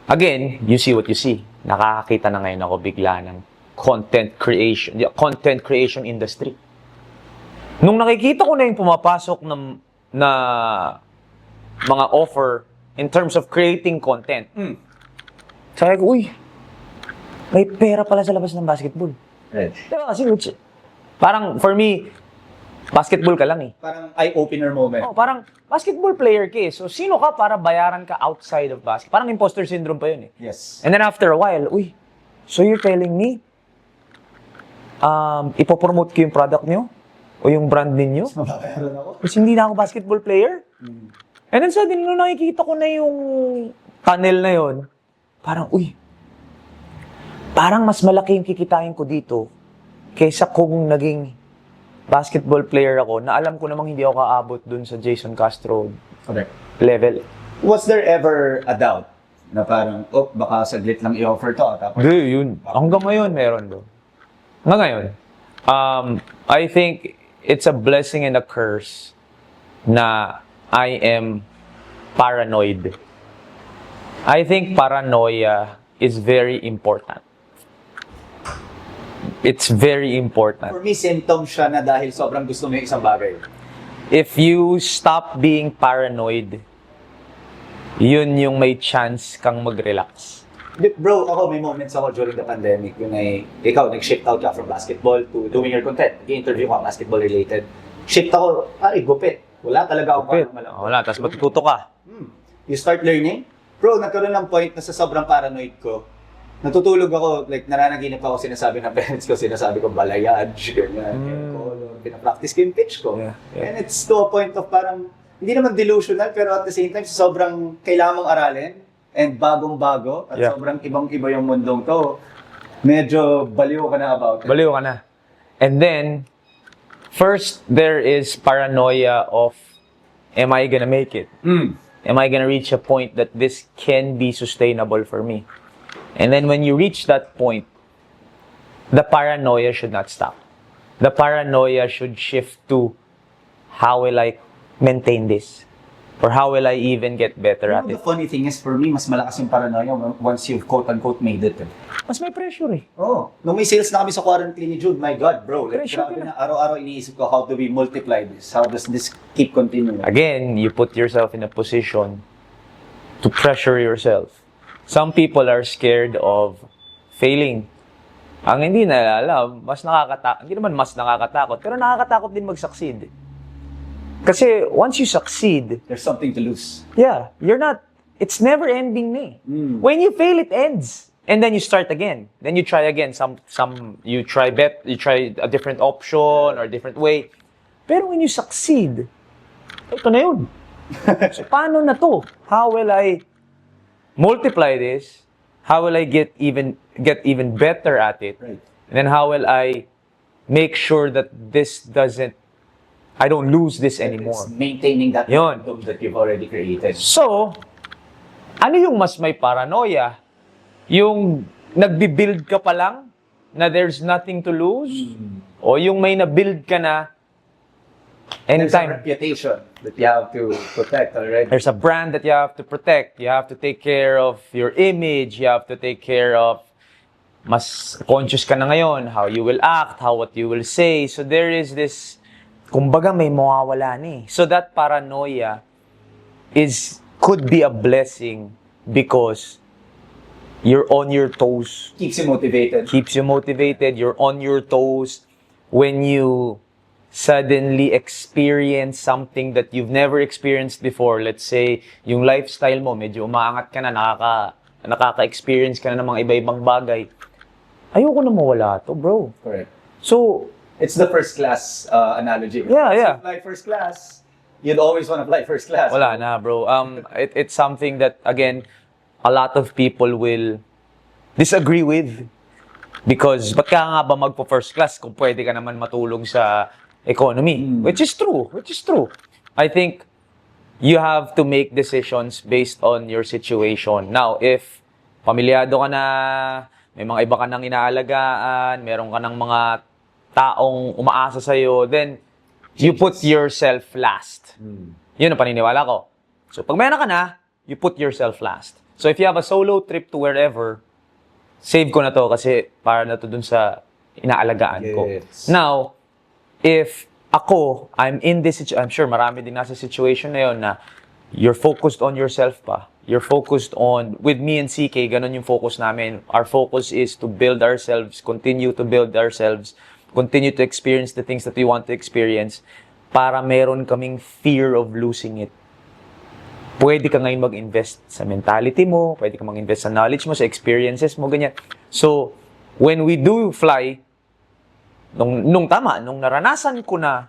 again, you see what you see. Nakakakita na ngayon ako bigla ng content creation industry. Nung nakikita ko na yung pumapasok na mga offer in terms of creating content, sabi ko, uy, may pera pala sa labas ng basketball. Right. Diba? Kasi, parang, for me, basketball ka lang eh. Parang eye-opener moment. Oh, parang basketball player ka eh. So, sino ka para bayaran ka outside of basketball? Parang imposter syndrome pa yun eh. Yes. And then after a while, uy, so you're telling me, ipopromote ko yung product nyo? O yung brand ninyo? Mababayaran ako. Kasi hindi na ako basketball player? And then suddenly, nung nakikita ko na yung tunnel na yun, parang, uy, parang mas malaki yung kikitain ko dito kaysa kung naging basketball player ako na alam ko namang hindi ako kaabot dun sa Jason Castro Correct. level. Was there ever a doubt na parang, baka saglit lang i-offer to, tapos... Hindi, yun. Hanggang ngayon, meron doon. Hanggang ngayon. I think it's a blessing and a curse na I am paranoid. I think paranoia is very important. It's very important. For me, symptom siya na dahil sobrang gusto mo yung isang bagay. If you stop being paranoid, yun yung may chance kang mag-relax. Bro, ako may moments ako during the pandemic yun ay, ikaw, nag-shift out ka from basketball to doing your content. Nag-interview ka, basketball related. Shift ako, gupit. Wala talaga ako parang malamang. Wala, tapos matututo ka. You start learning. Bro, nagkaroon ng point na sa sobrang paranoid ko, natutulog ako, like nananaginip ako, sinasabi ng parents ko, sinasabi ko balayage, ganyan, color, pinapractice ko yung pitch ko. Yeah. And it's to a point of parang, hindi naman delusional, pero at the same time, sobrang kailangan mong aralin, and bagong-bago, at sobrang ibang-iba yung mundong to, medyo baliw ka na about it. Baliw ka na. And then, first, there is paranoia of, am I gonna make it? Am I gonna reach a point that this can be sustainable for me? And then when you reach that point, the paranoia should not stop. The paranoia should shift to, how will I maintain this? Or how will I even get better You at know, it? the funny thing is, for me, mas malakas yung paranoia once you've quote-unquote made it. Mas may pressure eh. Oh, nung may sales na kami sa quarantine ni Jude, my God, bro. Like, Pressure grabe ka na. Araw-araw iniisip ko, how do we multiply this? How does this keep continuing? Again, you put yourself in a position to pressure yourself. Some people are scared of failing. Ang hindi na alam, hindi naman mas nakakatakot, pero nakakatakot din mag-succeed. Kasi once you succeed, There's something to lose. yeah, it's never ending na eh. When you fail, it ends. And then you start again. Then you try again. You try a different option or a different way. Pero when you succeed, ito na yun. So, paano na to? How will I multiply this? How will I get even better at it? Right. And then how will I make sure that I don't lose this anymore? It's maintaining that Yun. momentum that you've already created. So, ano yung mas may paranoia? Yung nagbi-build ka pa lang na there's nothing to lose? O yung may na-build ka na There's a anytime? reputation that you have to protect already. There's a brand that you have to protect. You have to take care of your image. You have to take care of, mas conscious ka na ngayon, how you will act, what you will say. So there is this, kumbaga may mawawala ni. So that paranoia could be a blessing because you're on your toes. Keeps you motivated. Keeps you motivated. You're on your toes when you suddenly experience something that you've never experienced before. Let's say, yung lifestyle mo, medyo umaangat ka na, nakaka-experience ka na ng mga iba-ibang bagay. Ayoko na mawala to, bro. Correct. So, It's the first class analogy. Yeah, yeah. So fly first class, you'd always want to fly first class. wala na, bro. It's something that, again, a lot of people will disagree with. Because, ba't ka nga ba magpo-first class kung pwede ka naman matulong sa economy? Which is true. I think you have to make decisions based on your situation. Now, if pamilyado ka na, may mga iba ka nang inaalagaan, meron ka ng mga taong umaasa sa'yo, then you put yourself last. Yun ang paniniwala ko. So, pag meron ka na, you put yourself last. So, if you have a solo trip to wherever, save ko na to kasi para na to dun sa inaalagaan ko. Yes. Now, if ako, I'm in this situation, I'm sure marami din nasa situation na yun na you're focused on yourself pa. You're focused on, with me and CK, ganun yung focus namin. Our focus is to build ourselves, continue to build ourselves, continue to experience the things that we want to experience para meron kaming fear of losing it. Pwede ka ngayon mag-invest sa mentality mo, pwede ka mag-invest sa knowledge mo, sa experiences mo, ganyan. So, when we do fly, nung naranasan ko na,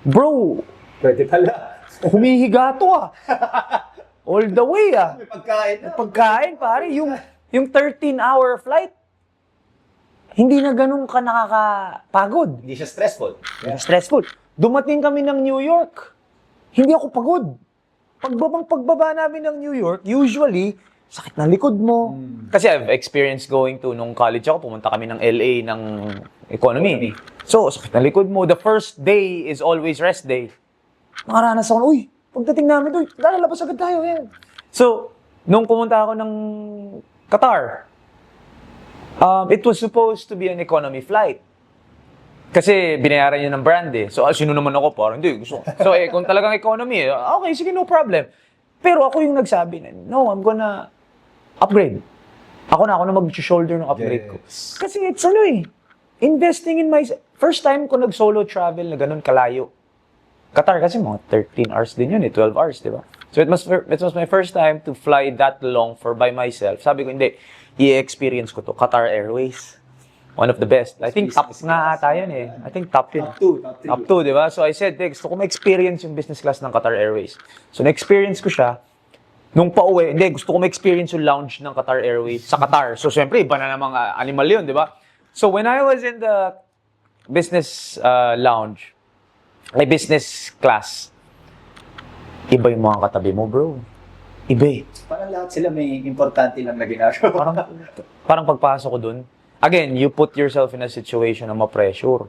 bro, Pwede pala. humihiga to ah. All the way ah. May pagkain na. Pagkain, pare, yung 13-hour flight, hindi na ganun ka nakakapagod. Hindi siya stressful. Stressful. Dumating kami ng New York, hindi ako pagod. Pagbaba namin ng New York, usually, sakit ng likod mo. Kasi I've experienced going to, nung college ako, pumunta kami ng LA ng economy. So, sakit ng likod mo. The first day is always rest day. Nakaranas ako, uy, pagdating namin doon, lalabas agad tayo. Yan. So, nung pumunta ako ng Qatar, it was supposed to be an economy flight. Kasi binayaran yun ng brand eh. So, sino naman ako? Parang hindi, gusto ko. So, kung talagang economy, okay, sige, no problem. Pero ako yung nagsabi na, no, I'm gonna upgrade. Ako na mag-shoulder ng upgrade ko. Kasi it's investing in myself. First time ko nag-solo travel na ganun kalayo. Qatar kasi mga 13 hours din yun 12 hours, di ba? So, it was my first time to fly that long by myself. Sabi ko, hindi, i-experience ko to. Qatar Airways. One of the best. I think top nga ata yun eh. I think top yun. Top 2, di ba? So I said, gusto ko ma-experience yung business class ng Qatar Airways. So na-experience ko siya. Nung pauwi, gusto ko ma-experience yung lounge ng Qatar Airways sa Qatar. So syempre, iba na namang animal yun, di ba? So when I was in the business lounge, business class, iba yung mga katabi mo, bro. Iba eh. Parang lahat sila may importante lang na ginagawa. Parang pagpasok ko dun, again, you put yourself in a situation na ma-pressure.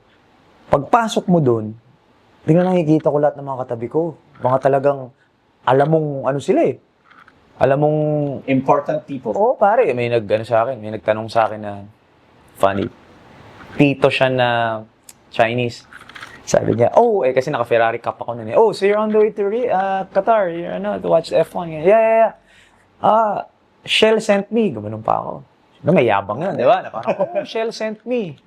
Pagpasok mo dun, bigla nakikita ko lahat ng mga katabi ko. Mga talagang alam mong ano sila eh. Alam mong, Important people. oh pare, may nagtanong sa akin na funny. Tito siya na Chinese. Sabi niya, oh, kasi naka-Ferrari cup ako nun eh. Oh, so you're on the way to Qatar, you're to watch F1. Yeah. Shell sent me. Gumanon pa ako. May yabang yan, di ba? Na parang, oh, Shell sent me.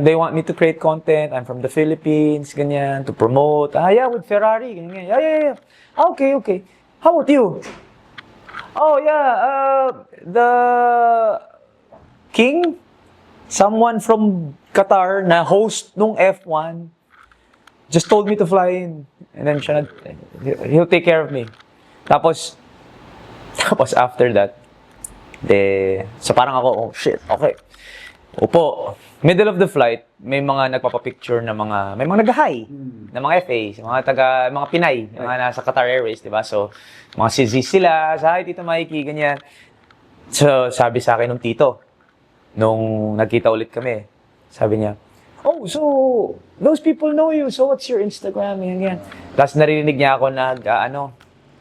They want me to create content. I'm from the Philippines, ganyan, to promote. Yeah, with Ferrari, ganyan. Yeah. Okay. How about you? Oh, yeah, the King, someone from Qatar na host nung F1, just told me to fly in. And then he'll take care of me. Tapos after that, so parang ako, oh shit, okay. Upo, middle of the flight, may mga nagpapapicture na may mga nag-hi na mga FA, mga Pinay, mga nasa Qatar Airways, di ba? So, mga sizis sila, hi, Tito Mikey, ganyan. So, sabi sa akin nung tito, nung nagkita ulit kami, sabi niya, oh, so, those people know you, so what's your Instagram, ganyan. Tapos narinig niya ako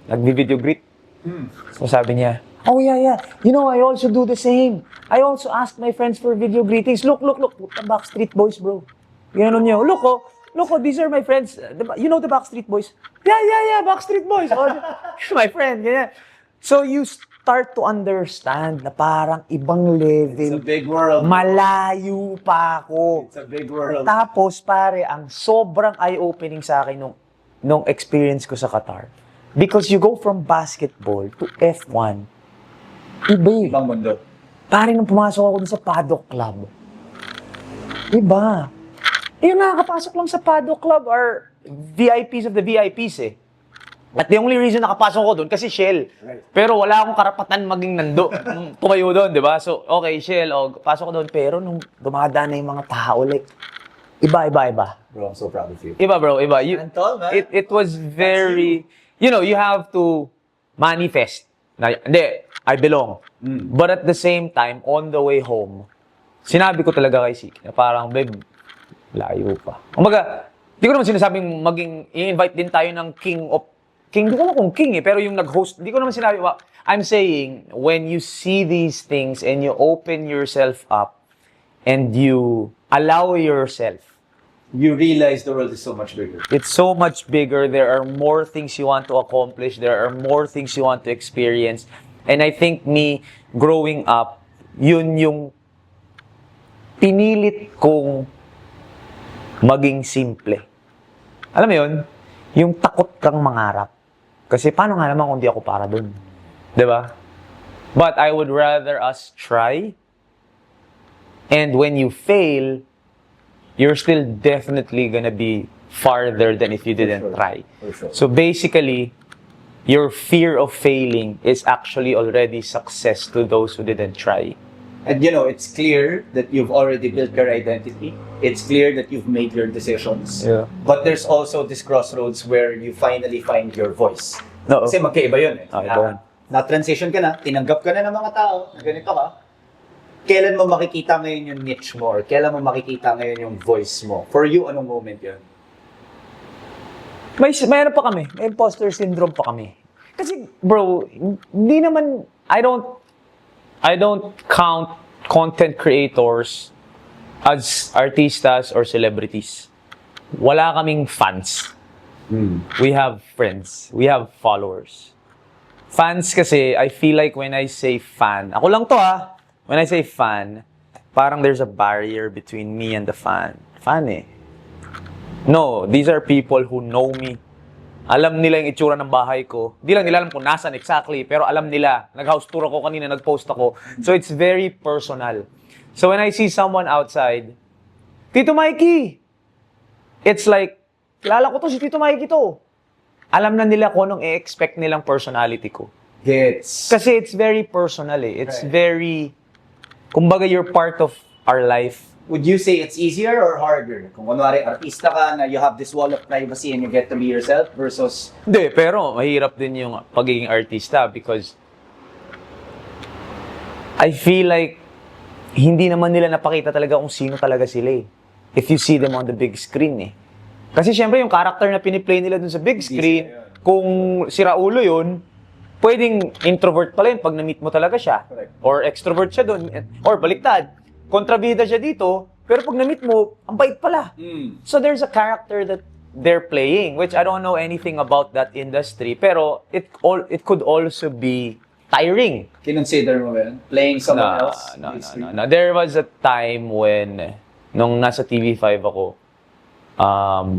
nag-video greet. So, sabi niya, oh, yeah. You know, I also do the same. I also ask my friends for video greetings. Look. The Backstreet Boys, bro. Ganun niyo. Look, these are my friends. You know the Backstreet Boys? Yeah, Backstreet Boys. Oh, my friend. Ganyan. So, you start to understand na parang ibang level. It's a big world. Malayo pa ako. It's a big world. Tapos, pare, ang sobrang eye-opening sa akin nung experience ko sa Qatar. Because you go from basketball to F1, iba. Ibang mundo. Pare, nung pumasok ako dun sa Paddock Club, iba. Yung nakakapasok lang sa Paddock Club are VIPs of the VIPs eh. At the only reason nakapasok ko dun, kasi Shell. Right. Pero wala akong karapatan maging tumayo doon, di ba? So, okay, Shell, pasok ko doon. Pero nung dumadaan na yung mga tao, like, iba. Bro, I'm so proud of you. Iba, bro, iba. And tall, man. It was very, you have to manifest. Hindi, I belong. But at the same time, on the way home, sinabi ko talaga kay Sik na parang, babe, layo pa. Kumbaga, di ko naman sinasabing i-invite din tayo ng king, di ko alam kung king eh, pero yung nag-host, di ko naman sinabi, I'm saying, when you see these things and you open yourself up and you allow yourself, you realize the world is so much bigger. it's so much bigger. There are more things you want to accomplish. There are more things you want to experience. And I think me, growing up, yun yung pinilit kong maging simple. Alam mo yun? Yung takot kang mangarap. Kasi paano nga naman kung di ako para dun? Diba? But I would rather us try. And when you fail, you're still definitely gonna be farther than if you didn't try. For sure. So basically, your fear of failing is actually already success to those who didn't try. And it's clear that you've already built your identity. It's clear that you've made your decisions. Yeah. But there's also this crossroads where you finally find your voice. Oo. Kasi magkaiba yun eh. Iba yun. Na-transition ka na, tinanggap ka na ng mga tao, na ganito ka. Kailan mo makikita ngayon yung niche mo? Or kailan mo makikita ngayon yung voice mo? For you, anong moment yun? May ano pa kami, may imposter syndrome pa kami. Kasi bro, hindi naman I don't count content creators as artistas or celebrities. Wala kaming fans. We have friends, we have followers. Fans kasi, I feel like when I say fan, ako lang to when I say fan, parang there's a barrier between me and the fan. Fan eh. No, these are people who know me. Alam nila yung itsura ng bahay ko. Di lang nila alam kung nasan exactly, pero alam nila. Nag-house tour ako kanina, nag-post ako. So it's very personal. So when I see someone outside, Tito Mikey! It's like, kilala ko to, si Tito Mikey to. Alam na nila kung anong i-expect nilang personality ko. Gets. Kasi it's very personal eh. It's very, kumbaga you're part of our life. Would you say it's easier or harder? Kung kunwari, artista ka na you have this wall of privacy and you get to be yourself versus... Hindi, pero mahirap din yung pagiging artista because I feel like hindi naman nila napakita talaga kung sino talaga sila eh. If you see them on the big screen eh. Kasi syempre yung character na piniplay nila dun sa big screen, kung siraulo yun, pwedeng introvert pala yun pag na-meet mo talaga siya. Correct. Or extrovert siya doon. Or baliktad, kontrabida siya dito, pero pag na-meet mo, ang bait pala. So there's a character that they're playing, which I don't know anything about that industry, pero it could also be tiring. Kinonsider mo ba yun? Playing someone No, else? no. There was a time when, nung nasa TV5 ako,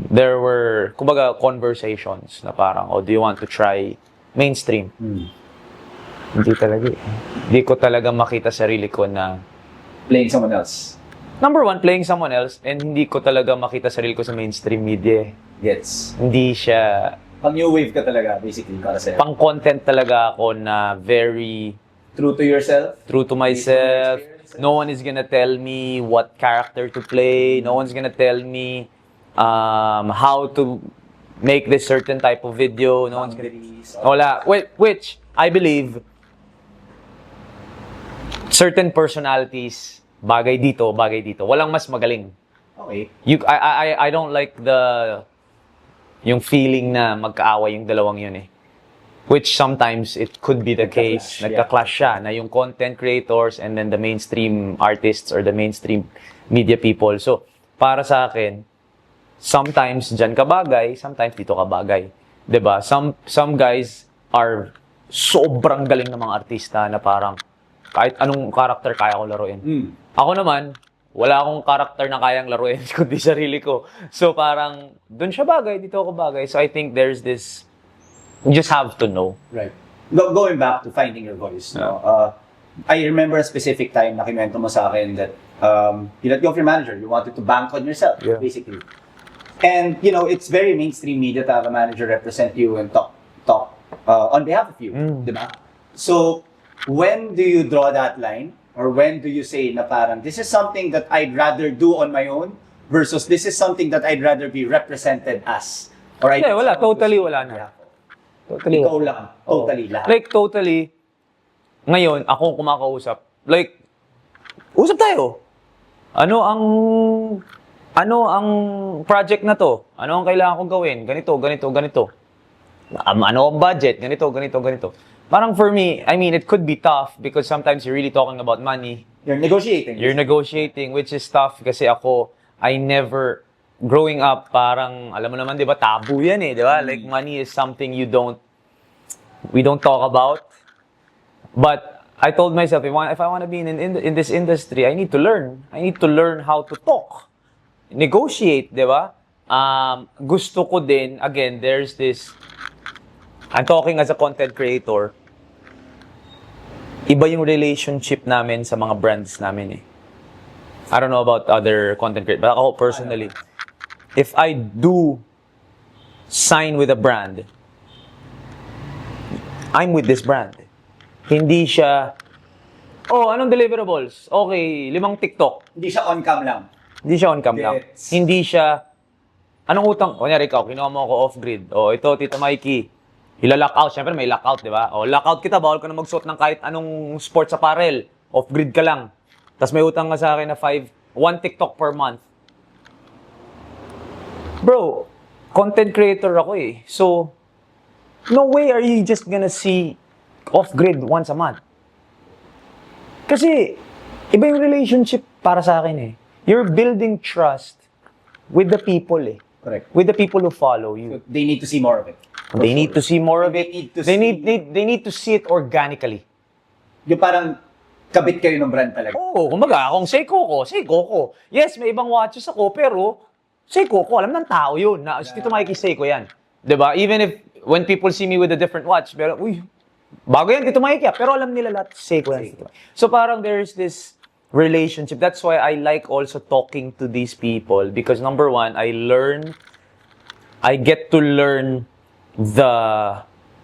there were, kumbaga, conversations na parang, oh, do you want to try mainstream? Hindi talaga eh. Hindi ko talaga makita sarili ko na, Playing someone else. number one, playing someone else, and hindi ko talaga makita sarili ko sa mainstream media. Gets. Hindi siya, Pang new wave ka talaga, basically, para sa'yo. pang-content talaga ako na very True to yourself. true to myself. No one is gonna tell me what character to play. No one's gonna tell me how to make this certain type of video. No one's gonna... Boundaries. Wala. Which, I believe, certain personalities, bagay dito, bagay dito. Walang mas magaling. Okay. I don't like yung feeling na magkaaway yung dalawang yun eh. Which sometimes it could be the case. Nagka-clash siya na yung content creators and then the mainstream artists or the mainstream media people. So, para sa akin, sometimes dyan ka bagay, sometimes dito ka bagay. 'Di ba? Some guys are sobrang galing ng mga artista na parang kahit anong character kaya ko laruin. Ako naman, wala akong character na kayang laruin kundi sarili ko. So parang doon siya bagay, dito ako bagay. So I think there's this, you just have to know. Right. Going back to finding your voice, no? I remember a specific time na kinwento mo sa akin that you let go of your manager. You wanted to bank on yourself, Yeah. basically. And, you know, it's very mainstream media to have a manager represent you and talk on behalf of you, di ba? So, when do you draw that line? Or when do you say na parang, this is something that I'd rather do on my own versus this is something that I'd rather be represented as? Or I Hindi, wala. Totally wala na. Totally Ikaw wala. lang. Totally lahat. Like, totally, ngayon, ako kumakausap. Like, usap tayo. Ano ang project na to? Ano ang kailangan kong gawin? Ganito, ganito, ganito. Ano ang budget? Ganito, ganito, ganito. Parang for me, I mean, it could be tough because sometimes you're really talking about money. You're negotiating. You're negotiating, which is tough kasi ako, I never, growing up, parang, alam mo naman, di ba, taboo yan eh, di ba? Like, money is something we don't talk about. But I told myself, if I want to be in this industry, I need to learn. I need to learn how to talk. Negotiate, di ba? Gusto ko din, again, there's this, I'm talking as a content creator, iba yung relationship namin sa mga brands namin eh. I don't know about other content creators, but ako personally, if I do sign with a brand, I'm with this brand. Hindi siya, oh, anong deliverables? Okay, 5 TikTok. Hindi siya on-cam lang. Hindi siya on-cam lang. Gets. Hindi siya, anong utang? Kunyari ikaw, kinuha mo ako off-grid. O, ito, Tito Mikey. Ila-lockout. Siyempre, may lockout, di ba? O, lockout kita, bawal ka na magsuot ng kahit anong sports apparel. Off-grid ka lang. Tapos may utang ka sa akin na 1 TikTok per month. Bro, content creator ako eh. So, no way are you just gonna see off-grid once a month. Kasi, iba yung relationship para sa akin eh. You're building trust with the people eh. Correct. With the people who follow you. They need to see more of it. They need to see more of They it. need to They see- need to see it organically. Yung parang kabit kayo ng brand talaga. Oo, kumbaga, kung Seiko ko. Yes, may ibang watches ako, pero Seiko ko, alam ng tao yun. Na, Tito Mikey Seiko yan. Diba? Even if, when people see me with a different watch, pero, uy, bago yan, Tito Mikey, pero alam nila lahat, Seiko yan. So parang there's this relationship. That's why I like also talking to these people because number one, I get to learn the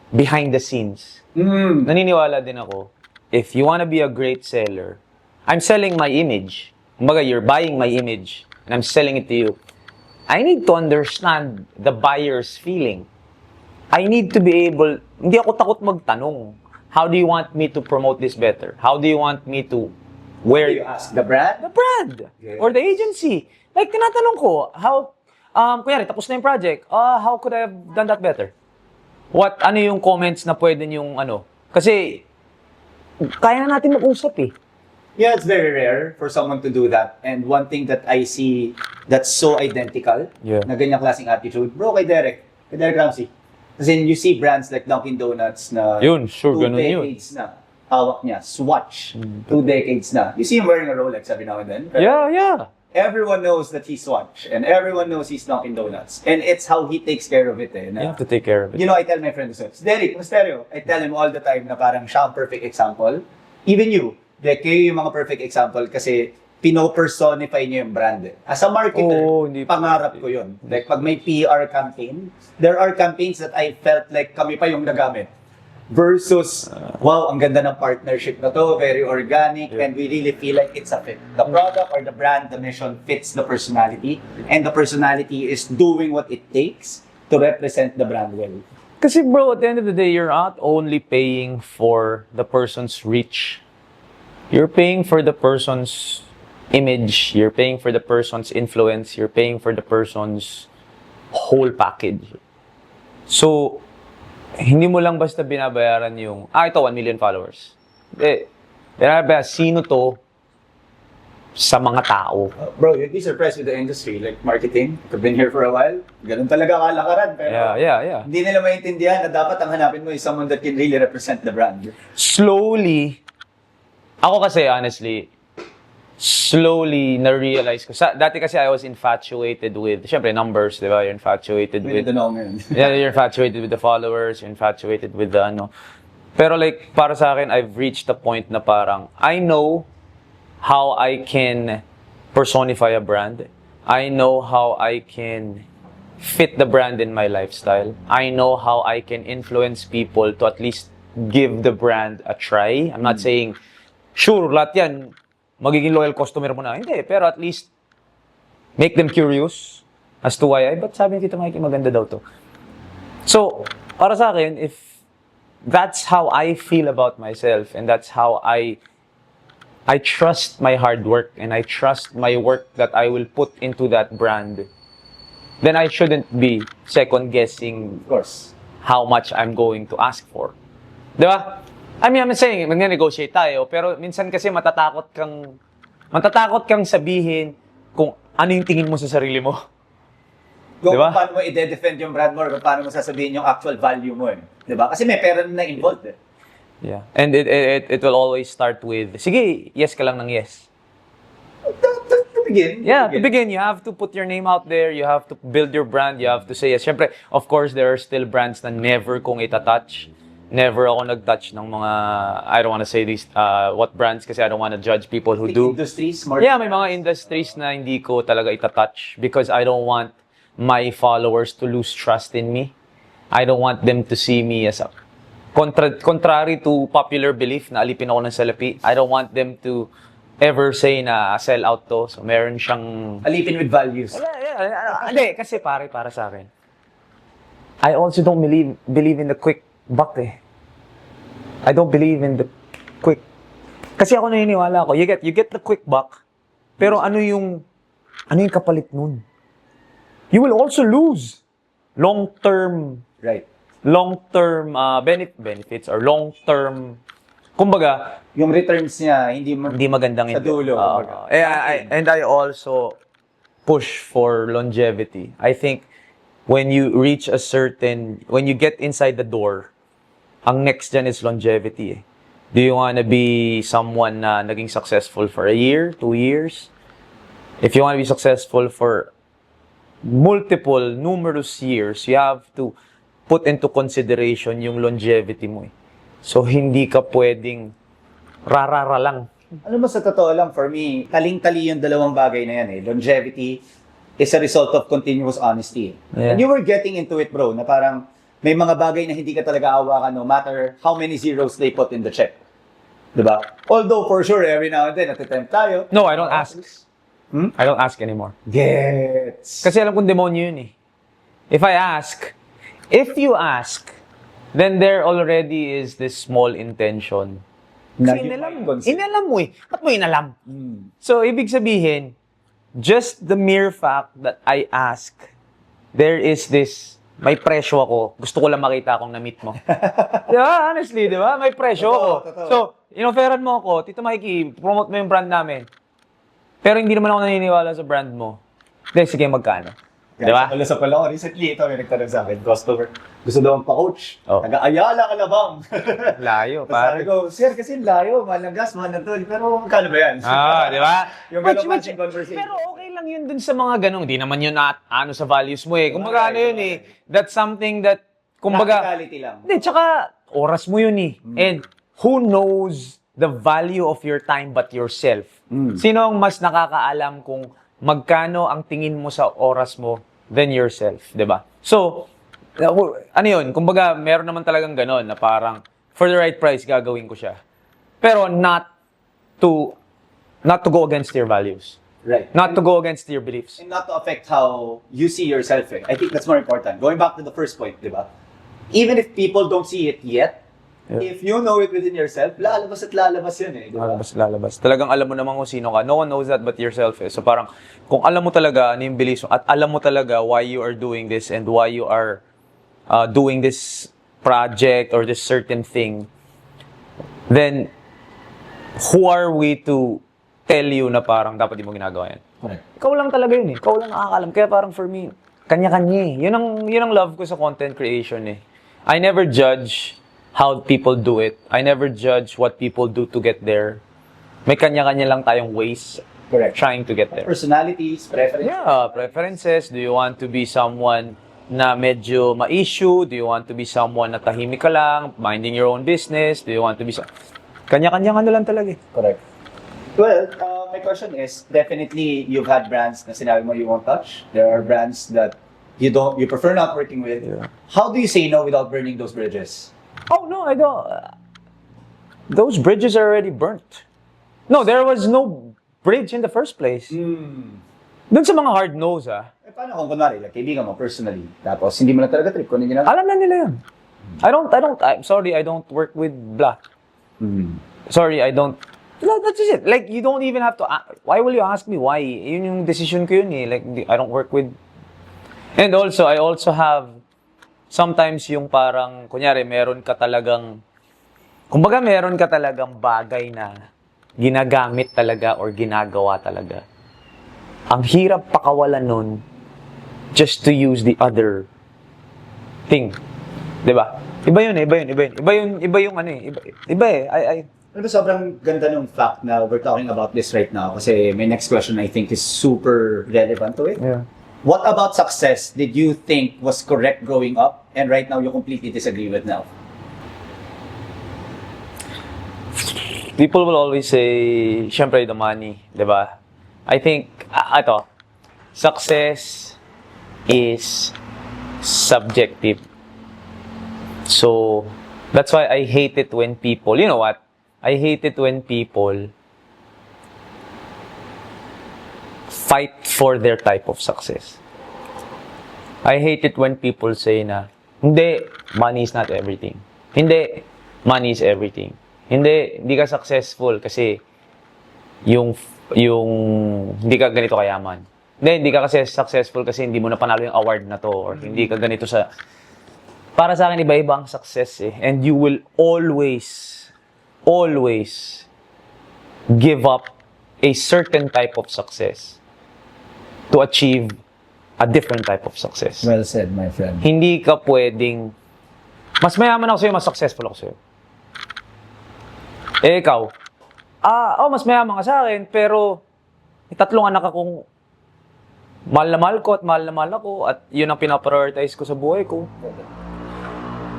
behind the scenes. Naniniwala din ako, if you want to be a great seller, I'm selling my image. Kumbaga, you're buying my image and I'm selling it to you. I need to understand the buyer's feeling. I need to be able, hindi ako takot magtanong. How do you want me to promote this better? How do you want me to wear You ask the brand? the brand or the agency? Like, tinatanong ko, how, kunyari, tapos na yung project, how could I have done that better? ano yung comments na pwede yung ano? Kasi, kaya na natin mag-usap eh. Yeah, it's very rare for someone to do that. And one thing that I see that's so identical, Yeah. na ganyang klaseng attitude, bro, kay Derek Ramsey. As in, you see brands like Dunkin' Donuts na Yun, sure, 2 ganun yun. decades na hawak niya. Swatch, 2 decades na. You see him wearing a Rolex every now and then. Pero Yeah. everyone knows that he's Swatch. And everyone knows he's Dunkin' Donuts. And it's how he takes care of it. You have to take care of it. You know, I tell my friends, Derek, Mysterio, I tell him all the time na parang siya ang perfect example. Even you, like, kayo yung mga perfect example kasi pino-personify niyo yung brand. As a marketer, Oo, hindi pa- pangarap ko yun. Like, pag may PR campaign, there are campaigns that I felt like kami pa yung nagamit. Versus, wow, ang ganda ng partnership na to, very organic, and we really feel like it's a fit. The product or the brand, the mission fits the personality, and the personality is doing what it takes to represent the brand well. Kasi bro, at the end of the day, you're not only paying for the person's reach. You're paying for the person's image. You're paying for the person's influence. You're paying for the person's whole package. So, hindi mo lang basta binabayaran yung, ito, 1 million followers. Binabayaran, sino to sa mga tao? Bro, you'd be surprised with the industry, like marketing. I've been here for a while. Ganun talaga kalakaran. Pero Yeah. hindi nila maintindihan na dapat ang hanapin mo is someone that can really represent the brand. Slowly, ako kasi honestly, na-realize ko. Dati kasi I was infatuated with, syempre numbers, di ba? You're infatuated With with, the ngayon. yeah, you're infatuated with the followers, you're infatuated with the ano. Pero like, para sa akin, I've reached the point na parang, I know how I can personify a brand. I know how I can fit the brand in my lifestyle. I know how I can influence people to at least give the brand a try. I'm not saying, sure, lahat yan, magiging loyal customer mo na. Hindi, pero at least make them curious as to why, ba't sabi ni Tito Mikey maganda daw to? So, para sa akin, if that's how I feel about myself and that's how I trust my hard work and I trust my work that I will put into that brand, then I shouldn't be second-guessing Of course. how much I'm going to ask for. Di ba? I mean, I'm saying, mag-negotiate tayo, pero minsan kasi matatakot kang sabihin kung ano yung tingin mo sa sarili mo. Kung Diba? paano mo i-defend yung brand mo or kung paano mo sasabihin yung actual value mo eh. Diba? Kasi may pera na involved eh. Yeah. And it will always start with, sige, yes ka lang ng yes. To begin. Yeah, to begin, you have to put your name out there, you have to build your brand, you have to say yes. Siyempre, of course, there are still brands na never kong itatouch. Never ako nag-touch ng mga, I don't want to say these, what brands kasi I don't want to judge people who do. Industries, smart. Yeah, may mga industries na hindi ko talaga itatouch because I don't want my followers to lose trust in me. I don't want them to see me as a, contrary to popular belief na alipin ako ng salapi, I don't want them to ever say na sell out to. So meron siyang... Alipin with values. Hindi, kasi para sa akin. I also don't believe in the quick buck eh. I don't believe in the quick. Kasi ako naniniwala ko, you get the quick buck, pero ano yung kapalit nun? You will also lose long-term Right. benefits or long-term, kumbaga, Yung returns niya, hindi magandang sa dulo. and I also push for longevity. I think when you get inside the door, ang next dyan is longevity eh. Do you wanna be someone na naging successful for a year, 2 years? If you wanna be successful for numerous years, you have to put into consideration yung longevity mo eh. So, hindi ka pwedeng rarara lang. Alam mo, sa totoo lang, for me, taling-tali yung dalawang bagay na yan eh. Longevity is a result of continuous honesty. Yeah. And you were getting into it, bro, na parang may mga bagay na hindi ka talaga awakan no matter how many zeros they put in the check. Diba? Although, for sure, every now and then, natitempt tayo. No, I don't ask. I don't ask anymore. Gets. Kasi alam kong demonyo yun eh. If you ask, then there already is this small intention. Na Kasi you might consider. inalam mo eh. Ba't mo inalam? So, ibig sabihin, just the mere fact that I ask, there is this may presyo ako. Gusto ko lang makita akong na-meet mo. Di ba? Honestly, di ba? May presyo ako. Totoo. So, inoferan mo ako, Tito Mikey, promote mo yung brand namin. Pero hindi naman ako naniniwala sa brand mo. Then, sige, magkano? Di ba? Sa pala ako, recently, ito may nagtanong sa akin, customer. Gusto daw pa-coach. Oh. Taga-Ayala ka na bang? Layo, Tapos sabi pare. ko, sir, kasi layo, mahal ng gas, mahal ng toll. Pero magkano ba yan? Di ba? Yung ganong klaseng conversation. Pero okay lang yun dun sa mga ganong. Di naman yun ano sa values mo eh. Kumbaga ano yun eh. That's something that, kumbaga, Practicality lang. hindi, tsaka oras mo yun eh. And who knows the value of your time but yourself? Sino ang mas nakakaalam kung magkano ang tingin mo sa oras mo than yourself, di ba? So, ano yun? Kumbaga, meron naman talagang ganon na parang for the right price, gagawin ko siya. Pero not to go against your values. Right. Not to go against your beliefs. And not to affect how you see yourself. Eh. I think that's more important. Going back to the first point, di ba? Even if people don't see it yet, if you know it within yourself, lalabas at lalabas yun eh. Di ba? Lalabas. Talagang alam mo naman kung sino ka. No one knows that but yourself eh. So parang, kung alam mo talaga ano yung beliefs mo, at alam mo talaga why you are doing this and why you are doing this project or this certain thing, then, who are we to tell you na parang dapat di mo ginagawa yan? Correct. Ikaw lang talaga yun eh. Ikaw lang nakakalam. Kaya parang for me, kanya-kanya eh. Yun ang love ko sa content creation eh. I never judge how people do it. I never judge what people do to get there. May kanya-kanya lang tayong ways Correct. trying to get there. Personalities, preferences. Yeah, preferences. Do you want to be someone na medyo ma-issue? Do you want to be someone na tahimik ka lang, minding your own business? Do you want to be kanya-kanya ano lang talaga eh. Correct. Well, my question is, definitely you've had brands na sinabi mo you won't touch. There are brands that you prefer not working with. Yeah. How do you say no without burning those bridges? Oh, no, I don't. Those bridges are already burnt. No, there was no bridge in the first place. Dun sa mga hard no's, Eh, paano kung kunwari, like, kaibigan mo personally, tapos hindi mo na talaga trip kung ano yung ginagawa? alam na nila yun. I'm sorry, I don't work with blah. Sorry, I don't. No, that's just it. Like, you don't even have to. Why will you ask me why? Yun yung decision ko yun eh. Like, I don't work with. And also, I also have sometimes yung parang, kunyari, meron ka talagang bagay na ginagamit talaga or ginagawa talaga. Ang hirap pakawalan nun just to use the other thing. Diba? Iba yun. Iba yung ano eh. Iba eh. Ano ba sobrang ganda ng fact na we're talking about this right now kasi my next question I think is super relevant to it. Yeah. What about success did you think was correct growing up and right now you completely disagree with now? People will always say, syempre, the money, di ba? I think, success is subjective. So, that's why I hate it when people, you know what? I hate it when people fight for their type of success. I hate it when people say na, hindi, money is not everything. Hindi, money is everything. Hindi ka successful kasi yung hindi ka ganito kayaman. Hindi ka kasi successful kasi hindi mo na panalo yung award na to or hindi ka ganito sa. Para sa akin, iba-iba ang success eh. And you will always give up a certain type of success to achieve a different type of success. Well said, my friend. Hindi ka pwedeng, mas mayaman ako sa'yo, mas successful ako sa'yo. Eh, ikaw, mas mayaman ka sa akin, pero may 3 anak akong mahal na mahal ko at mahal na mahal ako at yun ang pinaprioritize ko sa buhay ko.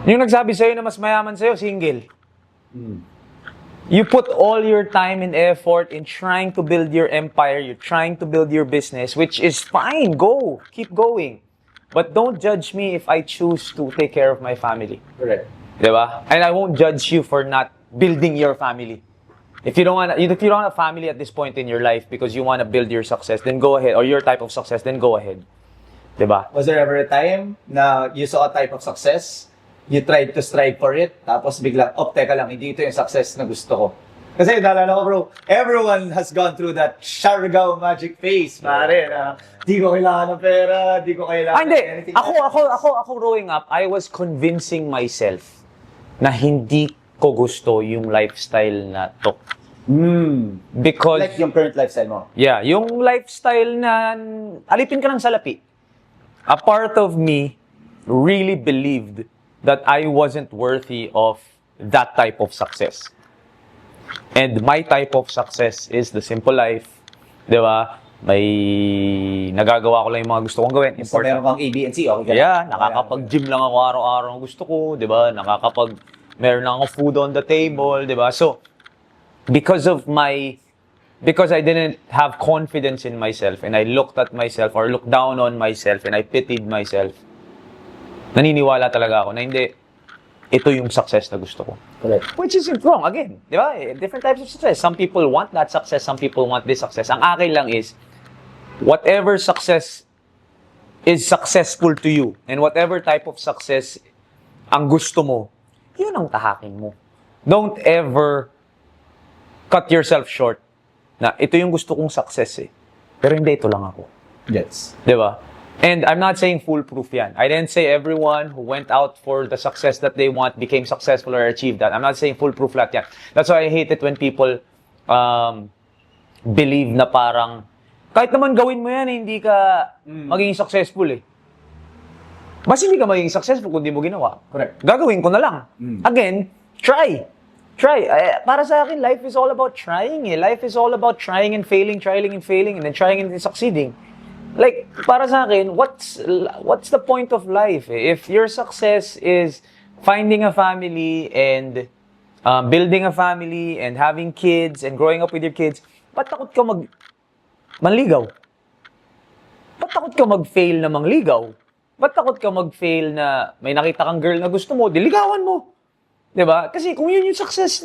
Yung nagsabi sa'yo na mas mayaman sa'yo, single. You put all your time and effort in trying to build your empire, you're trying to build your business, which is fine, go, keep going. But don't judge me if I choose to take care of my family. Correct. Diba? And I won't judge you for not building your family. If you don't want a family at this point in your life because you want to build your success, then go ahead. Or your type of success, then go ahead. Diba? Was there ever a time na you saw a type of success, you tried to strive for it, tapos biglang, teka lang, hindi ito yung success na gusto ko. Kasi naalala ko, bro, everyone has gone through that Siargao magic phase, pare. Di ko kailangan ng pera, di ko kailangan Hindi. anything. Ako growing up, I was convincing myself na hindi ko gusto yung lifestyle na to. Because, Like yung current lifestyle mo. yeah, yung lifestyle na alipin ka ng salapi. A part of me really believed that I wasn't worthy of that type of success. And my type of success is the simple life. Di ba? May nagagawa ko lang yung mga gusto kong gawin. So, meron kang A, B, and C, okay ka? Yeah, nakakapag-gym lang ako araw-araw ang gusto ko, 'di ba? Meron lang ako food on the table, 'di ba? So, because I didn't have confidence in myself and I looked at myself or looked down on myself and I pitied myself, naniniwala talaga ako na hindi ito yung success na gusto ko. Correct. Which isn't wrong, again. Di ba? Different types of success. Some people want that success, some people want this success. Ang akin lang is, whatever success is successful to you and whatever type of success ang gusto mo, yun ang tahakin mo. Don't ever cut yourself short na ito yung gusto kong success eh. Pero hindi, ito lang ako. Yes. Di ba? And I'm not saying foolproof yan. I didn't say everyone who went out for the success that they want became successful or achieved that. I'm not saying foolproof lahat yan. That's why I hate it when people believe na parang kahit naman gawin mo yan, hindi ka magiging successful eh. Mas hindi ka magiging successful kung di mo ginawa. Correct. Gagawin ko na lang. Again, try. Try. Para sa akin, life is all about trying eh. Life is all about trying and failing, and then trying and succeeding. Like, para sa akin, what's the point of life? Eh? If your success is finding a family and building a family and having kids and growing up with your kids, ba't takot ka manligaw? Ba't takot ka mag-fail na mangligaw? Ba't takot ka mag-fail na may nakita kang girl na gusto mo, diligawan mo? Diba? Kasi kung yun yung success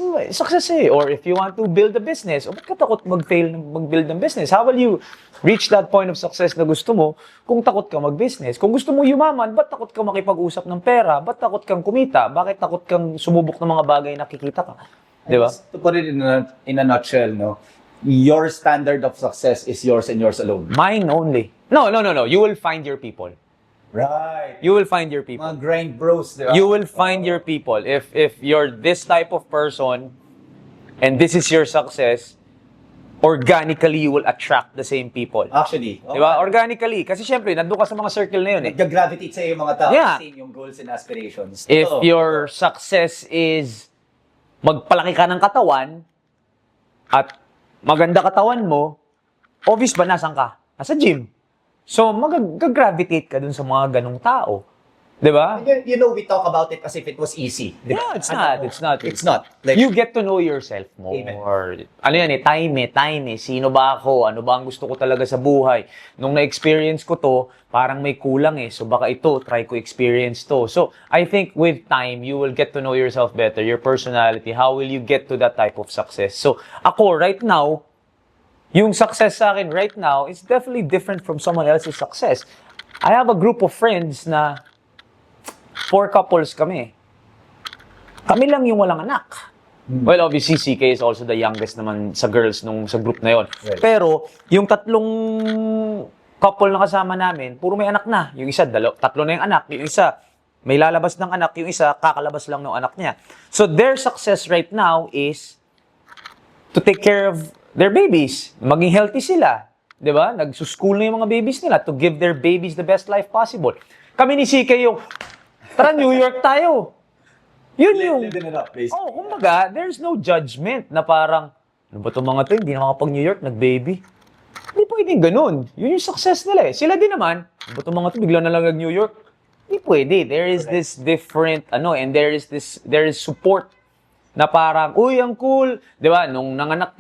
eh. Or if you want to build a business, ba't ka takot mag-fail na mag-build ng business? How will you reach that point of success na gusto mo kung takot ka mag-business? Kung gusto mo yumaman, ba't takot ka makipag-usap ng pera? Ba't takot kang kumita? Bakit takot kang sumubok ng mga bagay na kikita ka? Diba? To put it in a nutshell, no, your standard of success is yours and yours alone. Mine only. No. You will find your people. Right. You will find your people. Mga grind bros, di ba? You will find your people. If you're this type of person and this is your success, organically you will attract the same people. Actually. Di ba? Organically. Kasi syempre, nandun ka sa mga circle na yun eh. Nag-gravitate sa'yo yung mga tao. Yeah. Same yung goals and aspirations. If Ito. your success is magpalaki ka ng katawan at maganda katawan mo, obvious ba nasan ka? Nasa gym. So, mag-gravitate ka dun sa mga ganong tao. Di ba? You know, we talk about it as if it was easy. Di ba? Yeah, it's not. It's not. Like, You get to know yourself more. Amen. Ano yan eh, time eh. Sino ba ako? Ano ba ang gusto ko talaga sa buhay? Nung na-experience ko to, parang may kulang eh. So baka ito, try ko experience to. So, I think with time, you will get to know yourself better, your personality, how will you get to that type of success. So, ako right now, yung success sa akin right now is definitely different from someone else's success. I have a group of friends na 4 couples kami. Kami lang yung walang anak. Well, obviously, CK is also the youngest naman sa girls sa group na yon. Right. Pero, yung 3 couple na kasama namin, puro may anak na. Yung isa, 3 na yung anak. Yung isa, may lalabas ng anak. Yung isa, kakalabas lang ng anak niya. So, their success right now is to take care of their babies. Maging healthy sila. Diba? Nagsuschool na yung mga babies nila to give their babies the best life possible. Kami ni CK yung, tara, New York tayo. Yun yung... living it up, basically. Oh, kumbaga, there's no judgment na parang, ano ba itong mga to, hindi na makapag-New York, nag-baby. Hindi pwedeng ganun. Yun yung success nila eh. Sila din naman, ano ba itong mga to, bigla na lang nag-New York. Hindi pwede. There is this different, and there is support na parang, uy, ang cool. Di ba? Nung nanganak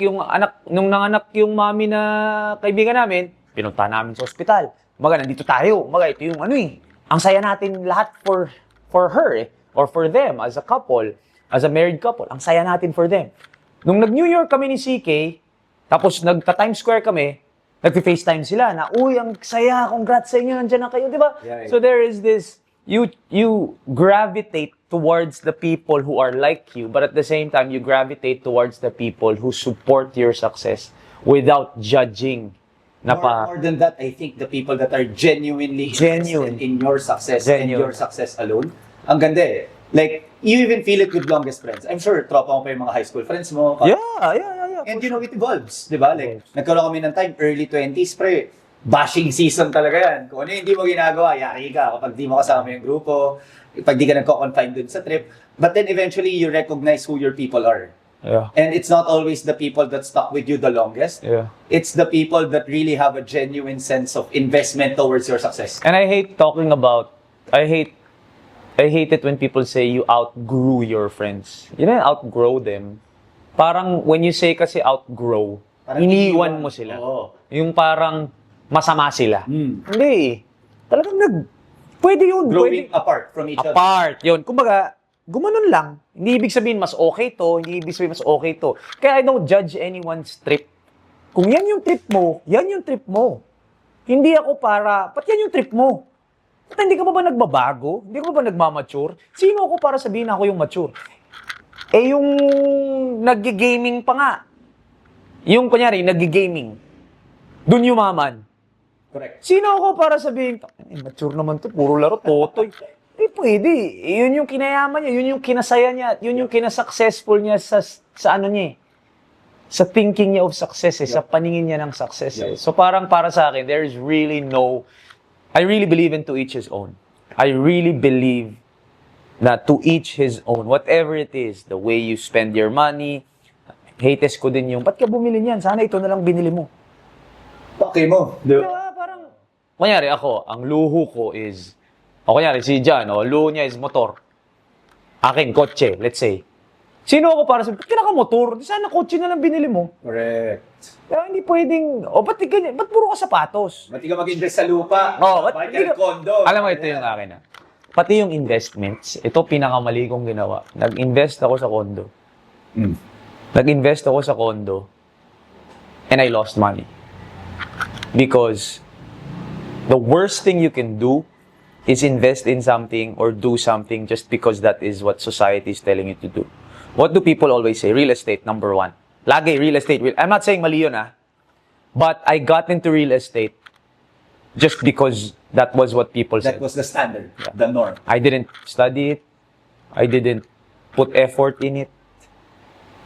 yung mami na kaibigan namin, pinunta namin sa ospital. Kumbaga, nandito tayo. Kumbaga, ito yung ang saya natin lahat for her eh. Or for them as a couple, as a married couple. Ang saya natin for them. Nung nag-New York kami ni CK, tapos nagta-Times Square kami, nag-FaceTime sila na, uy, ang saya, congrats sa inyo, nandiyan na kayo, di ba? Yeah. So there is this, you gravitate towards the people who are like you, but at the same time, you gravitate towards the people who support your success without judging. More than that, I think the people that are genuinely Genuine. interested in your success and Genuine. your success alone, ang ganda eh. Like, you even feel it with longest friends. I'm sure, tropa mo pa yung mga high school friends mo. Yeah. And you know, it evolves, di ba? Like, nagkaroon kami ng time, early 20s, pre, bashing season talaga yan. Kung ano yung hindi mo ginagawa, yari ka kapag di mo kasama yung grupo, pag di ka nagko-confine dun sa trip. But then eventually, you recognize who your people are. Yeah. And it's not always the people that stuck with you the longest. Yeah. It's the people that really have a genuine sense of investment towards your success. And I hate talking about, I hate it when people say you outgrew your friends. You didn't outgrow them. Parang when you say kasi outgrow, Parang iniwan mo sila. Oo. Yung parang masama sila. Hmm. Hindi eh. Talagang pwede yun. Growing Pwede. apart from each other. Apart. Yun. Kumbaga, gumanon lang. Hindi ibig sabihin mas okay to, hindi ibig sabihin mas okay to. Kaya I don't judge anyone's trip. Kung yan yung trip mo, yan yung trip mo. Hindi ako ba't yan yung trip mo? Ba't hindi ka ba nagbabago? Hindi ka ba nagmamature? Sino ako para sabihin na ako yung mature? Eh yung nag-gaming pa nga. Yung kunyari, nag-gaming. Dun yumaman. Correct. Sino ako para sabihin, mature naman to, puro laro, totoy. Hindi pwede. Yun yung kinayaman niya, yun yung kinasaya niya, yun yung kinasuccessful niya sa ano niya eh. Sa thinking niya of success eh, sa paningin niya ng success eh. So parang para sa akin, there is really I really believe in to each his own. I really believe na to each his own. Whatever it is, the way you spend your money, hates ko din yung, ba't ka bumili niyan? Sana ito na lang binili mo. Okay mo. Diba? Parang, kunyari ako, ang luho ko is, kunyari si Jan, luho niya is motor. Aking kotse, let's say. Sino ako para sabihin, ba't ka naka-motor? Sana kotse na lang binili mo. Correct. Kaya hindi pwedeng, ba't puro ka sapatos? Ba't di ka mag-invest sa lupa? Ba't Bakit hindi ka nag-condo? Alam mo, ito yung akin Pati yung investments, ito pinakamali kong ginawa. Nag-invest ako sa condo. Nag-invest ako sa condo and I lost money. Because the worst thing you can do is invest in something or do something just because that is what society is telling you to do. What do people always say? Real estate, number one. Lagi, real estate. I'm not saying mali yun, but I got into real estate just because that was what people said. That was the standard, the norm. I didn't study it. I didn't put effort in it.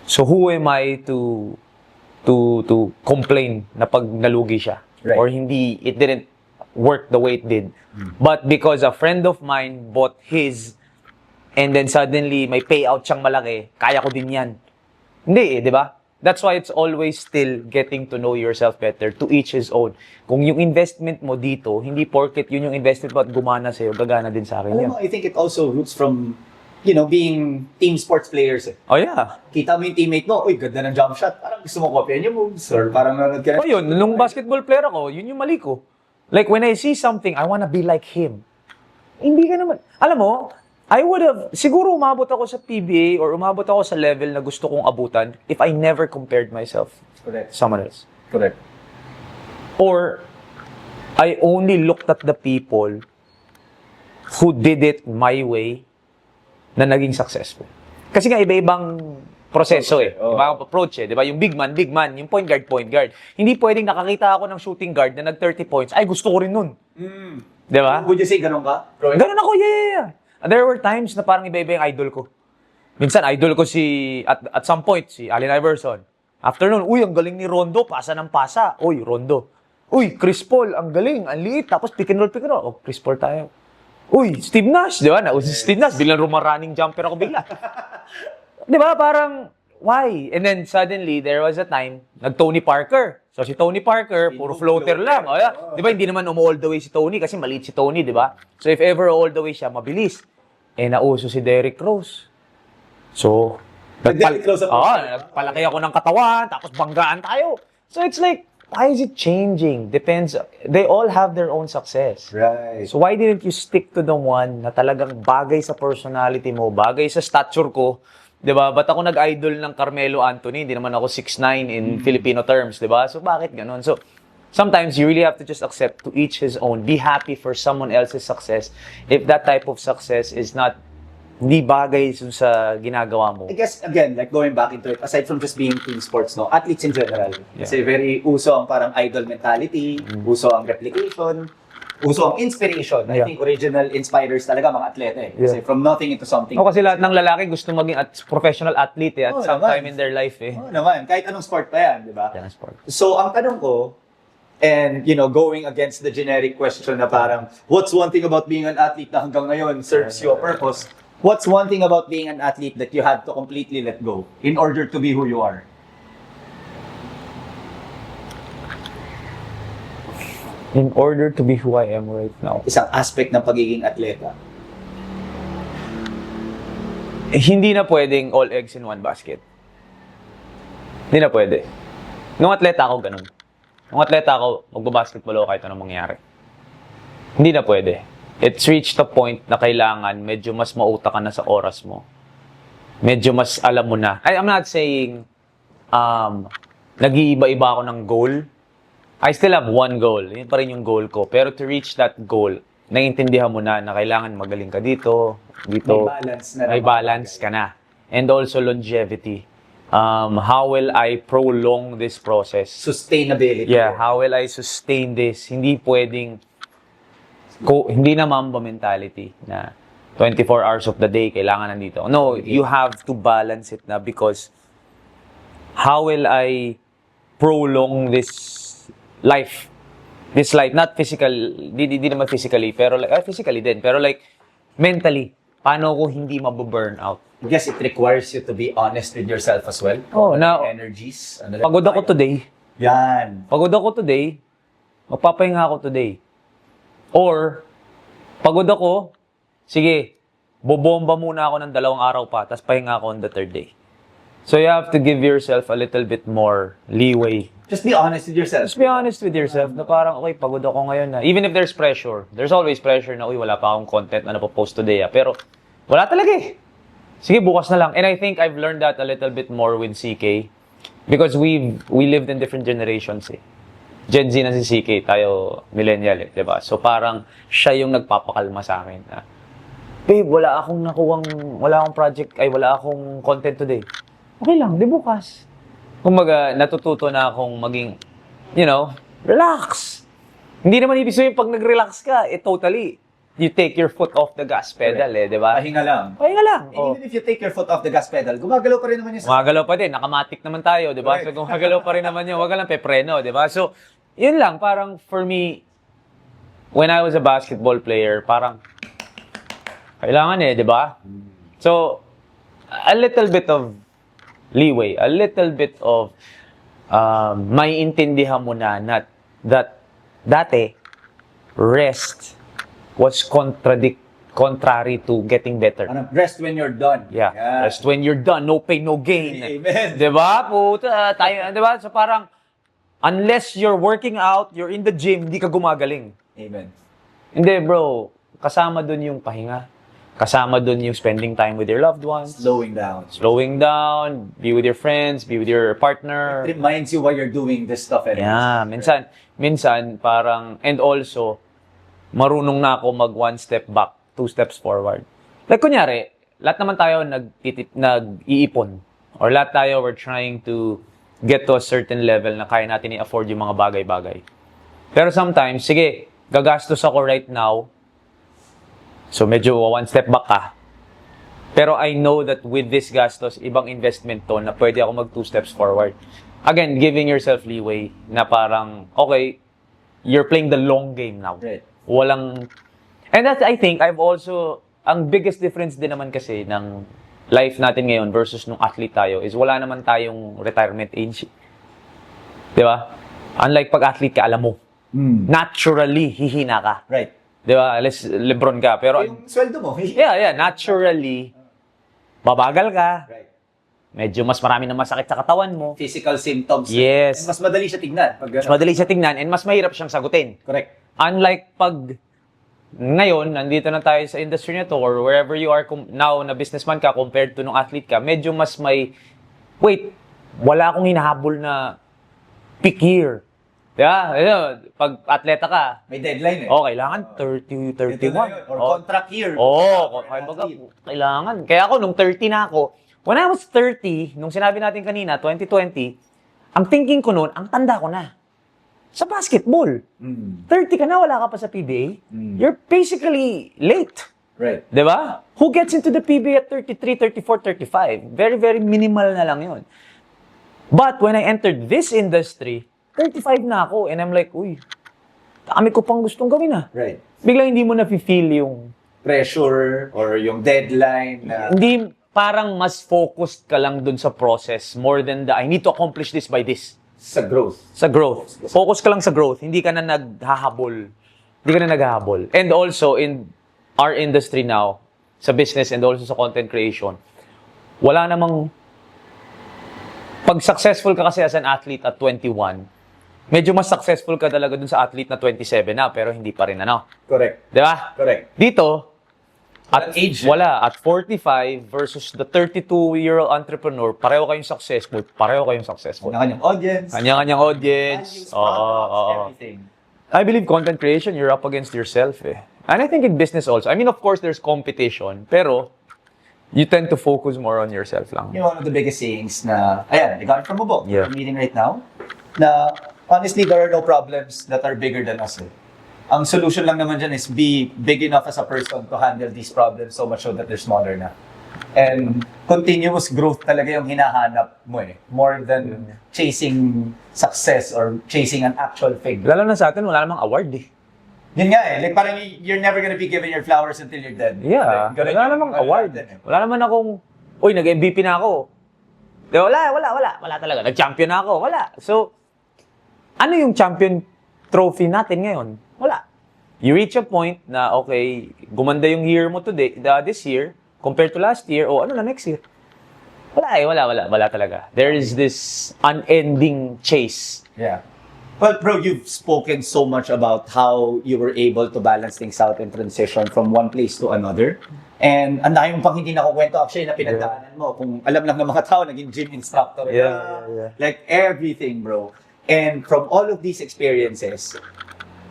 So who am I to complain na pag nalugi siya? Right. Or hindi, it didn't work the way it did. But because a friend of mine bought his and then suddenly may payout siyang malaki, kaya ko din yan. Hindi di ba? That's why it's always still getting to know yourself better, to each his own. Kung yung investment mo dito, hindi porket yun yung investment mo at gumana sa'yo, gagana din sa akin Alam yun. mo, I think it also roots from, being team sports players. Oh yeah. Kita mo yung teammate mo, uy, ganda ng jump shot. Parang gusto mo kopyahin yung moves. Or parang nanonood ka na. Oh yun, nung basketball player ako, yun yung mali ko. Like when I see something, I wanna be like him. Hindi ka naman, alam mo, I would have, siguro umabot ako sa PBA or umabot ako sa level na gusto kong abutan if I never compared myself Correct. to someone else. Correct. Or I only looked at the people who did it my way na naging successful. Kasi nga iba-ibang proseso eh. Oh. Ibang approach eh. Diba? Yung big man, yung point guard. Hindi pwedeng nakakita ako ng shooting guard na nag 30 points. Ay, gusto ko rin nun. Diba? Would you say ganun ka? Ganun ako, yeah. There were times na parang iba-iba yung idol ko. Minsan, idol ko at some point, si Allen Iverson. After nun, uy, ang galing ni Rondo, pasa ng pasa. Uy, Rondo. Uy, Chris Paul, ang galing, ang liit. Tapos pick and roll. Oh, Chris Paul tayo. Uy, Steve Nash, di ba? Steve Nash, biglang running jumper ako bigla. Di ba? Parang, why? And then suddenly, there was a time, nag-Tony Parker. So si Tony Parker, puro floater lang. Oh, yeah. Di ba, hindi naman all the way si Tony kasi maliit si Tony, di ba? So if ever all the way siya, mabilis. Eh, nauso si Derrick Rose. So, Derrick Rose ang nagpalaki ako ng katawan, tapos banggaan tayo. So it's like, why is it changing? Depends. They all have their own success. Right. So why didn't you stick to the one na talagang bagay sa personality mo, bagay sa stature ko, 'di ba? Ba't ako nag-idol ng Carmelo Anthony? Hindi naman ako 6'9" in Filipino terms, 'di ba? So bakit ganun? So sometimes you really have to just accept to each his own. Be happy for someone else's success if that type of success is not hindi bagay sa ginagawa mo. I guess, again, like going back into it, aside from just being team sports, no, athletes in general, kasi very uso ang parang idol mentality, uso ang replication, uso ang inspiration. I think original inspirers talaga mga atleta eh. Kasi from nothing into something. O kasi lahat ng lalaki gusto maging professional athlete at some naman. time in their life eh. Oo naman, kahit anong sport pa yan, di ba? Yan ang sport. So, ang tanong ko, and, going against the generic question na parang, what's one thing about being an athlete na hanggang ngayon serves you a purpose? What's one thing about being an athlete that you had to completely let go in order to be who you are? In order to be who I am right now. Isang aspect ng pagiging atleta. Hindi na pwedeng all eggs in one basket. Hindi na pwede. Nung atleta ako, ganun. Nung atleta ako, magbabasketball ako kahit anong mangyari. Hindi na pwede. It's reached a point na kailangan medyo mas mauta ka na sa oras mo. Medyo mas alam mo na. I'm not saying nag-iiba-iba ako ng goal. I still have one goal. Yun pa rin yung goal ko. Pero to reach that goal, naiintindihan mo na kailangan magaling ka dito. May balance na. May balance ka na. And also longevity. How will I prolong this process? Sustainability. Yeah, how will I sustain this? Hindi pwedeng, hindi na Mamba mentality na 24 hours of the day kailangan nandito. No, you have to balance it na because how will I prolong this life? This life, not physical, di naman physically, pero like, physically din, pero like, mentally, paano ko hindi mababurn out? I guess it requires you to be honest with yourself as well. Oh, now, energies. pagod ako today. Yan. Pagod ako today, magpapahinga ako today. Or, pagod ako, sige, bobomba muna ako ng 2 araw pa, tapos pahinga ako on the 3rd day. So you have to give yourself a little bit more leeway. Just be honest with yourself. Just be honest with yourself na parang, okay, pagod ako ngayon na. Even if there's pressure, there's always pressure na, uy, wala pa akong content na napopost today. Pero, wala talaga eh. Sige, bukas na lang. And I think I've learned that a little bit more with CK because we lived in different generations eh. Gen Z na si CK, tayo millennial eh, diba? So parang siya yung nagpapakalma sa akin na, babe, wala akong project, wala akong content today. Okay lang, di bukas. Kumbaga, natututo na akong maging, relax. Hindi naman ibig sabihin pag nag-relax ka, totally, you take your foot off the gas pedal eh, di ba? Pahinga lang. Pahinga lang. And even if you take your foot off the gas pedal, gumagalaw pa rin naman yung Gumagalaw pa din, nakamatik naman tayo, di ba? So gumagalaw pa rin naman yun, wag ka lang pepreno, di ba? So, yun lang, parang for me, when I was a basketball player, parang, kailangan eh, di ba? So, a little bit of leeway, a little bit of may intindihan mo na that dati, rest was contrary to getting better. Rest when you're done. Yeah. Rest when you're done, no pain, no gain. Amen. Di ba? Puta, tayo, di ba? So parang, unless you're working out, you're in the gym, hindi ka gumagaling. Amen. Hindi, bro. Kasama dun yung pahinga. Kasama dun yung spending time with your loved ones. Slowing down. Slowing down, be with your friends, be with your partner. It reminds you why you're doing this stuff. Yeah, minsan parang, and also, marunong na ako mag 1 step back, 2 steps forward. Like kunyari, lahat naman tayo nag-iipon. Or lahat tayo we're trying to get to a certain level na kaya natin i-afford yung mga bagay-bagay. Pero sometimes, sige, gagastos ako right now. So medyo 1 step back ka. Pero I know that with this gastos, ibang investment to na pwede ako mag 2 steps forward. Again, giving yourself leeway na parang, okay, you're playing the long game now. Right. And that's, I think, ang biggest difference din naman kasi ng life natin ngayon versus nung athlete tayo is wala naman tayong retirement age. Di ba? Unlike pag athlete ka, alam mo, naturally, hihina ka. Right. Di ba? Lebron ka. Pero, Yung sweldo mo. yeah, naturally, babagal ka. Right. Medyo mas marami na masakit sa katawan mo. Physical symptoms. Yes. And mas madali siya tignan. Mas madali siya tingnan and mas mahirap siyang sagutin. Correct. Unlike pag ngayon, nandito na tayo sa industry na to or wherever you are now na businessman ka compared to nung athlete ka, medyo mas may, wait, wala akong hinahabol na peak year. Yeah, pag atleta ka, May deadline eh. kailangan 30, Ito na 31. yun. Or contract year. Kailangan. Kaya ako, nung 30 na ako, when I was 30, nung sinabi natin kanina, 2020, ang thinking ko noon, ang tanda ko na. Sa basketball. 30 ka na, wala ka pa sa PBA. You're basically late. Right. Diba? Who gets into the PBA at 33, 34, 35? Very, very minimal na lang yun. But when I entered this industry, 35 na ako and I'm like, uy, dami ko pang gustong gawin ah. Right. Biglang hindi mo na-feel yung... Pressure or yung deadline na... Hindi, parang mas focused ka lang dun sa process more than I need to accomplish this by this. Sa growth. Sa growth. Focus ka lang sa growth. Hindi ka na naghahabol. Hindi ka na naghahabol. And also, in our industry now, sa business and also sa content creation, wala namang... Pag successful ka kasi as an athlete at 21, medyo mas successful ka talaga dun sa athlete na 27 na, pero hindi pa rin ano. Correct. Di ba? Correct. Dito, at Walang age. wala, at 45 versus the 32-year-old entrepreneur, pareho kayong successful. Kanya-kanyang audience. Kanya-kanyang audience. Values, products, everything. I believe content creation, you're up against yourself eh. And I think in business also. I mean, of course, there's competition, pero you tend to focus more on yourself lang. You know, one of the biggest sayings na, ayan, I got it from a book. Yeah. I'm reading right now, na honestly, there are no problems that are bigger than us eh. Ang solution lang naman dyan is be big enough as a person to handle these problems so much so that they're smaller na. And continuous growth talaga yung hinahanap mo eh. More than chasing success or chasing an actual figure. Lalo na sa atin, wala namang award eh. Yun nga eh. Like parang you're never gonna be given your flowers until you're dead. Yeah, Ganun wala yung namang ano award. natin eh. Wala naman akong, uy, nag-MVP na ako. Di, wala talaga. Nag-champion na ako, wala. So, ano yung champion trophy natin ngayon? Wala. You reach a point na, okay, gumanda yung year mo today, this year, compared to last year, o ano na next year? Wala talaga. There is this unending chase. Yeah. Well, bro, you've spoken so much about how you were able to balance things out and transition from one place to another. And ang dami mong pang hindi nakukwento actually na pinagdaanan mo. Kung alam lang ng mga tao, naging gym instructor. Yeah. Like everything, bro. And from all of these experiences,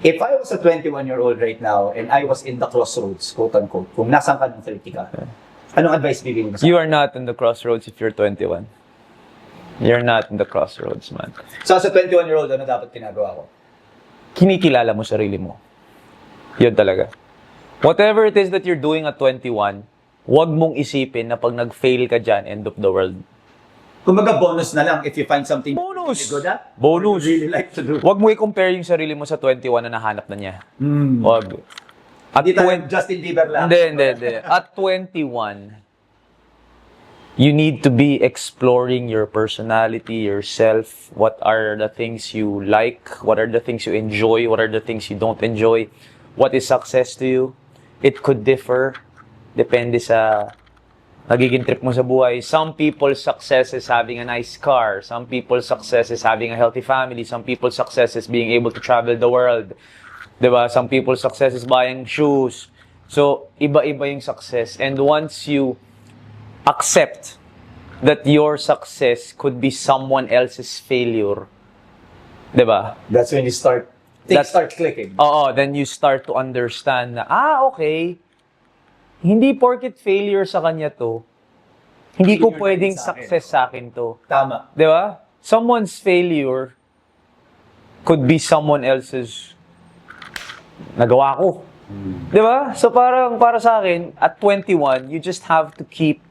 if I was a 21-year-old right now and I was in the crossroads, quote-unquote, kung nasan ka ng 30 ka, anong advice bibigyan mo sa You are not in the crossroads if you're 21. You're not in the crossroads, man. So as a 21-year-old, ano dapat ginagawa ko? Kinikilala mo sarili mo. Yun talaga. Whatever it is that you're doing at 21, huwag mong isipin na pag nag-fail ka dyan, end of the world. Kumbaga bonus na lang if you find something Bonus! really good at. Bonus! Or you really like to do. Huwag mo i-compare yung sarili mo sa 21 na nahanap na niya. Huwag. At Hindi tayo Justin Bieber lang. Hindi. At 21, you need to be exploring your personality, yourself. What are the things you like? What are the things you enjoy? What are the things you don't enjoy? What is success to you? It could differ. Depende sa nagiging trip mo sa buhay. Some people's success is having a nice car. Some people's success is having a healthy family. Some people's success is being able to travel the world. Diba? Some people's success is buying shoes. So, iba-iba yung success. And once you accept that your success could be someone else's failure, diba? That's when you start, things start clicking. Oo, then you start to understand na, okay, hindi porket failure sa kanya to, hindi ko Failure pwedeng din sa akin. success sa akin to. Tama. Di ba? Someone's failure could be someone else's nagawa ko. Di ba? So parang para sa akin, at 21, you just have to keep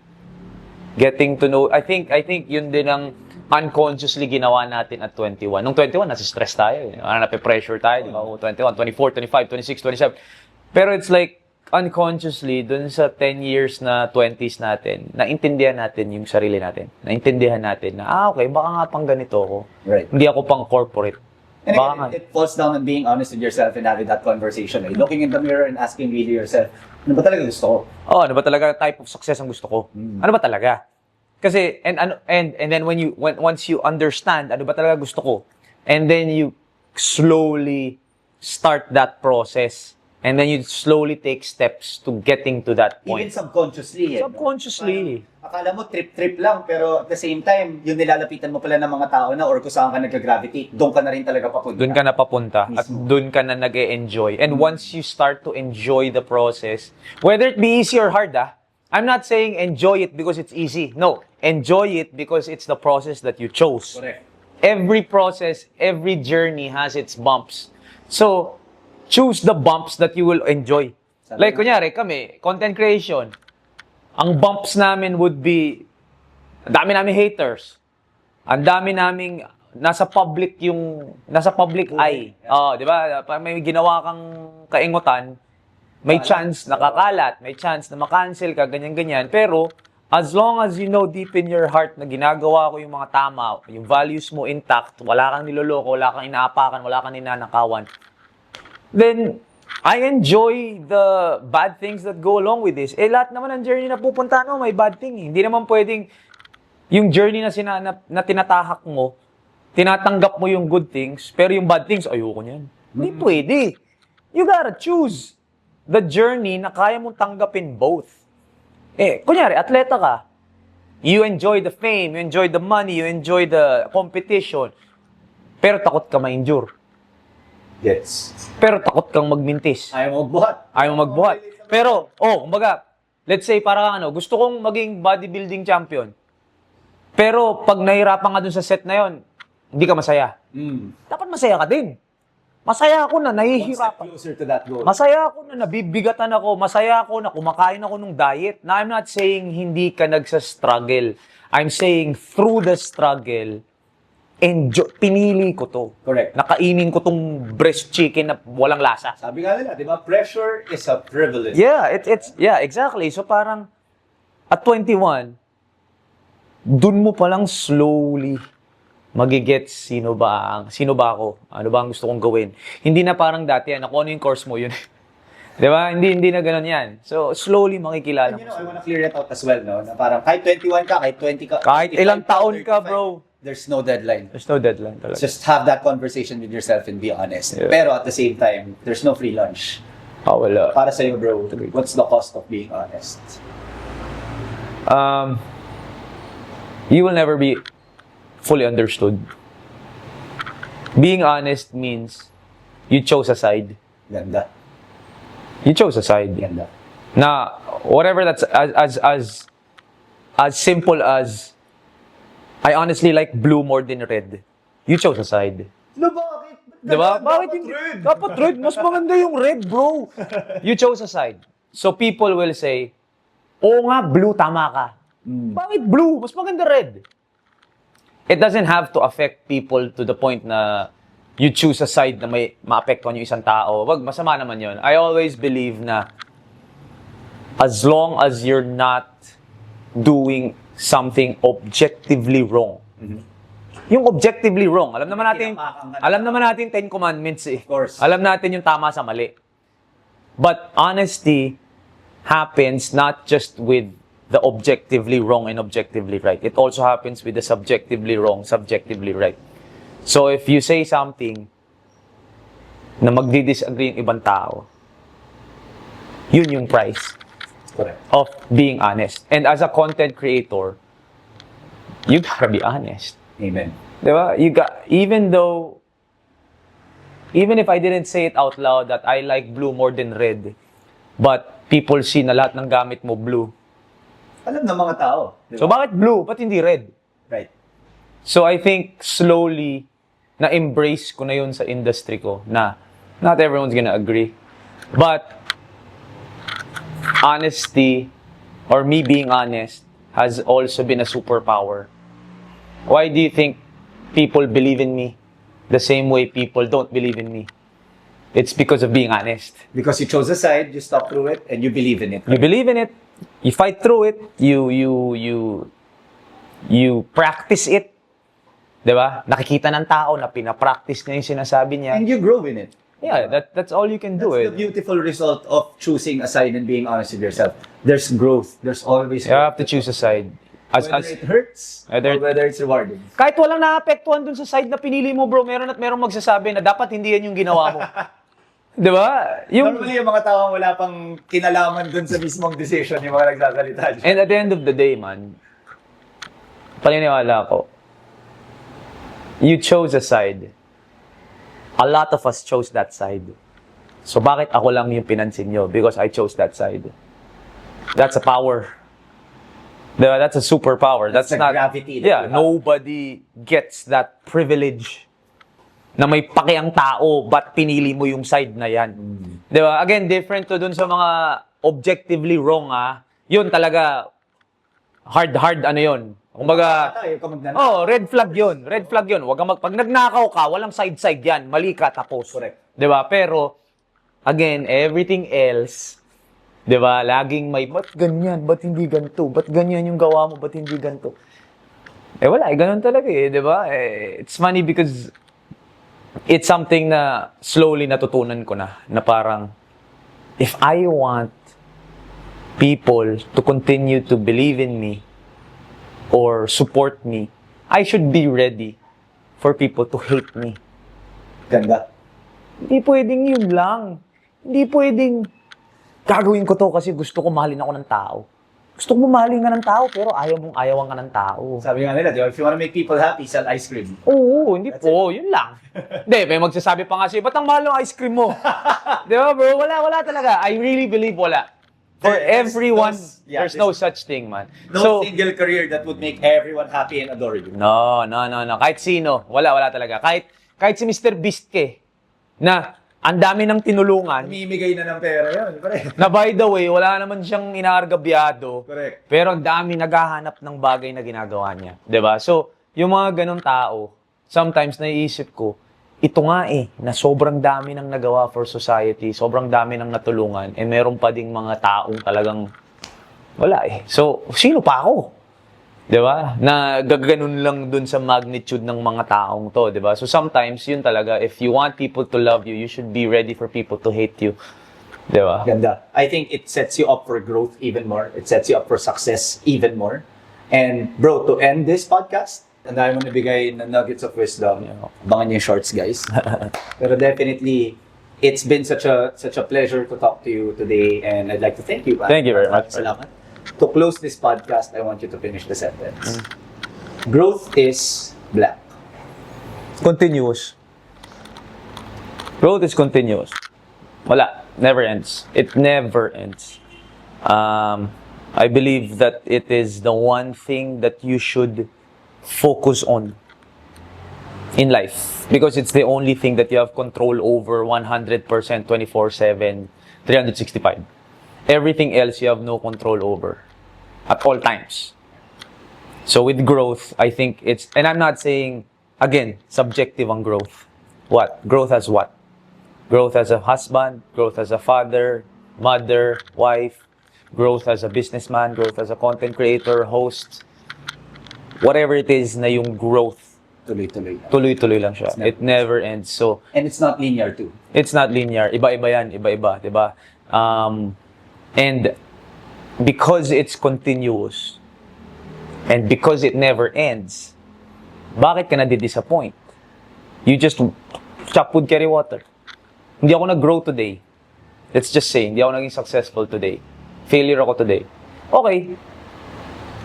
getting to know. I think yun din ang unconsciously ginawa natin at 21. Nung 21, nasa stress tayo. Nape-pressure tayo. Di ba? 21, 24, 25, 26, 27. Pero it's like, unconsciously, dun sa 10 years na 20s natin, naintindihan natin yung sarili natin. Naintindihan natin na, okay, baka nga pang ganito ako. Right. Hindi ako pang corporate. And Baka again, nga. it falls down on being honest with yourself and having that conversation. Like looking in the mirror and asking really yourself, ano ba talaga gusto ko? Oh, ano ba talaga type of success ang gusto ko? Ano ba talaga? Kasi and then once you understand ano ba talaga gusto ko, and then you slowly start that process, And then you slowly take steps to getting to that Even point. subconsciously. Subconsciously. Parang akala mo trip-trip lang, pero at the same time, yung nilalapitan mo pala ng mga tao na or kung saan ka nag-gravitate, doon ka na rin talaga papunta. Doon ka na papunta at Mismo. doon ka na nag-e-enjoy. And once you start to enjoy the process, whether it be easy or hard, I'm not saying enjoy it because it's easy. No, enjoy it because it's the process that you chose. Correct. Every process, every journey has its bumps. So, choose the bumps that you will enjoy. Like, kunyari, kami, content creation. Ang bumps namin would be, ang dami namin haters. Ang dami naming nasa public eye. Oh, di ba? Pag may ginawa kang kaingutan, may chance nakakalat, may chance na makancel ka, ganyan-ganyan. Pero, as long as you know deep in your heart na ginagawa ko yung mga tama, yung values mo intact, wala kang niloloko, wala kang inaapakan, wala kang ninanakawan, then, I enjoy the bad things that go along with this. Lahat naman ng journey na pupunta may bad thing. Hindi naman pwedeng yung journey na tinatahak mo, tinatanggap mo yung good things, pero yung bad things, ayoko niyan. Hindi pwede. You gotta choose the journey na kaya mong tanggapin both. Kunyari, atleta ka. You enjoy the fame, you enjoy the money, you enjoy the competition, pero takot ka ma-injure. Yes. Pero takot kang magmintis. Ayaw mo magbuhat. Ayaw mo magbuhat. Pero, kumbaga, let's say, parang gusto kong maging bodybuilding champion. Pero, pag nahirapan ka dun sa set na yon, hindi ka masaya. Dapat masaya ka din. Masaya ako na One step nahihirapan. closer to that goal. Masaya ako na nabibigatan ako. Masaya ako na kumakain ako ng diet. Na I'm not saying hindi ka nagsa-struggle. I'm saying through the struggle, pinili ko to. Correct. Nakainin ko tong breast chicken na walang lasa. Sabi nga nila, di ba? Pressure is a privilege. Yeah, yeah, exactly. So parang at 21, dun mo palang slowly magigets sino ba ako? Ano ba ang gusto kong gawin? Hindi na parang dati kung ano yung course mo yun. 'Di ba? Hindi na ganoon 'yan. So slowly makikilala And mo. I wanna clear it out as well, no? Na parang kahit 21 ka, kahit 20 ka, Kahit 25 ilang taon ka, 35, bro. There's no deadline. There's no deadline talaga. Just have that conversation with yourself and be honest. Yeah. Pero at the same time, there's no free lunch. Wala. Para sa'yo, bro, what's the cost of being honest? You will never be fully understood. Being honest means you chose a side. Ganda. You chose a side. Ganda. Na whatever that's as simple as I honestly like blue more than red. You chose a side. No, bakit? Diba? Bakit hindi? Dapat red. Mas maganda yung red, bro. You chose a side. So people will say, oo nga, blue, tama ka. Bakit blue? Mas maganda red. It doesn't have to affect people to the point na you choose a side na may maapektuhan yung isang tao. Wag, masama naman yun. I always believe na as long as you're not doing something objectively wrong. Yung objectively wrong, alam naman natin 10 commandments eh. Of course. Alam natin yung tama sa mali. But honesty happens not just with the objectively wrong and objectively right. It also happens with the subjectively wrong, subjectively right. So if you say something na magdi-disagree yung ibang tao, yun yung price Correct. of being honest. And as a content creator, you gotta be honest. Amen. Diba? Even if I didn't say it out loud that I like blue more than red, but people see na lahat ng gamit mo blue. Alam ng mga tao. Diba? So bakit blue? Ba't hindi red? Right. So I think slowly, na-embrace ko na yun sa industry ko na not everyone's gonna agree. But honesty, or me being honest, has also been a superpower. Why do you think people believe in me the same way people don't believe in me? It's because of being honest. Because you chose a side, you stuck through it, and you believe in it. You believe in it, you fight through it, you practice it. Diba? Nakikita ng tao na pinapractice niya yung sinasabi niya. And you grow in it. Yeah, that's all you can do. That's the beautiful result of choosing a side and being honest with yourself. There's growth. There's always You growth. have to choose a side. Whether it hurts Whether- or whether it's rewarding. Kahit walang naapektuhan dun sa side na pinili mo, bro, meron at merong magsasabi na dapat hindi yan yung ginawa mo. Di ba? Normally, yung mga tao wala pang kinalaman dun sa mismong decision yung mga nagsasalita dyan. And at the end of the day, man, paniniwala ko, you chose a side. A lot of us chose that side. So bakit ako lang yung pinansin nyo? Because I chose that side. That's a power. Diba? That's a superpower. That's the not gravity that Yeah, you have. nobody gets that privilege na may pakiang tao, ba't pinili mo yung side na yan? Diba? Again, different to dun sa mga objectively wrong, yun talaga, hard, ano yun. Kumbaga, red flag yun. Red flag yun. Pag nagnakaw ka, walang side-side yan. Mali ka, tapos. Correct. Diba? Pero, again, everything else, diba? Laging may, ba't ganyan? Ba't hindi ganito? Ba't ganyan yung gawa mo? Ba't hindi ganito? Wala, ganun talaga diba? It's funny because it's something na slowly natutunan ko na parang, if I want people to continue to believe in me or support me, I should be ready for people to hate me. Ganda. Hindi pwedeng yun lang. Hindi pwedeng gagawin ko to kasi gusto ko mahalin ako ng tao. Gusto ko mahalin ka ng tao pero ayawan ka ng tao. Sabi nga nila, if you wanna make people happy, sell ice cream. Oo, hindi po. Yun lang. Hindi, may magsasabi pa nga siya, ba't ang mahal ng ice cream mo? Di ba bro? Wala talaga. I really believe wala. For everyone, there's no such thing, man. No single career that would make everyone happy and adore you. No. Kahit sino. Wala talaga. Kahit si Mr. Beast na ang dami ng tinulungan. Namimigay na ng pera yun. Na by the way, wala naman siyang inaargabyado. Correct. Pero ang dami naghahanap ng bagay na ginagawa niya. 'Di ba? So, yung mga ganong tao, sometimes naiisip ko, ito nga na sobrang dami nang nagawa for society, sobrang dami nang natulungan, meron pa ding mga taong talagang wala So, sino pa ako? 'Di ba? Na gaganon lang dun sa magnitude ng mga taong to, 'di ba? So sometimes yun talaga, if you want people to love you, you should be ready for people to hate you. 'Di ba? Ganda. I think it sets you up for growth even more. It sets you up for success even more. And bro, to end this podcast, ang dami mo nabigay na nuggets of wisdom. Abangan niyo yung shorts, guys. Pero definitely, it's been such a pleasure to talk to you today, and I'd like to thank you. Thank you very much. Salamat. To close this podcast, I want you to finish the sentence. Growth is black. Continuous. Growth is continuous. Wala. Never ends. It never ends. I believe that it is the one thing that you should focus on in life. Because it's the only thing that you have control over 100%, 24/7, 365. Everything else you have no control over at all times. So with growth, I think it's, and I'm not saying, again, subjective on growth. What? Growth as what? Growth as a husband, growth as a father, mother, wife, growth as a businessman, growth as a content creator, host, whatever it is na yung growth. Tuloy-tuloy. Tuloy-tuloy lang siya. It never ends. So, and it's not linear too. It's not linear. Iba-iba yan. Iba-iba. Diba? And because it's continuous and because it never ends, bakit ka na-disappoint? You just chop wood, carry water. Hindi ako nag-grow today. Let's just say, hindi ako naging successful today. Failure ako today. Okay.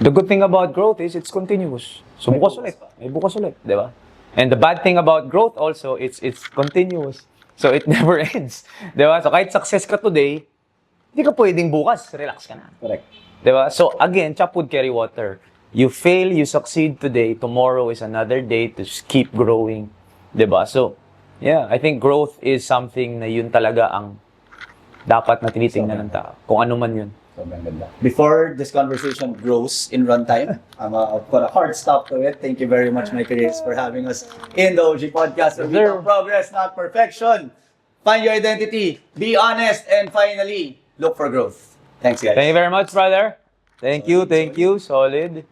The good thing about growth is it's continuous. So bukas ulit. May bukas ulit. Diba? And the bad thing about growth also, it's continuous. So it never ends. Diba? So kahit success ka today, hindi ka pwedeng bukas. Relax ka na. Correct. Diba? So again, chop wood, carry water. You fail, you succeed today. Tomorrow is another day to just keep growing. Diba? So, yeah, I think growth is something na yun talaga ang dapat na tinitingnan ng tao. Kung ano man yun. Sobrang ganda. Before this conversation grows in runtime, I'm put a hard stop to it. Thank you very much, my colleagues, for having us in the OG Podcast. We talk progress, not perfection. Find your identity, be honest, and finally, look for growth. Thanks, guys. Thank you very much, brother. Thank you. Solid.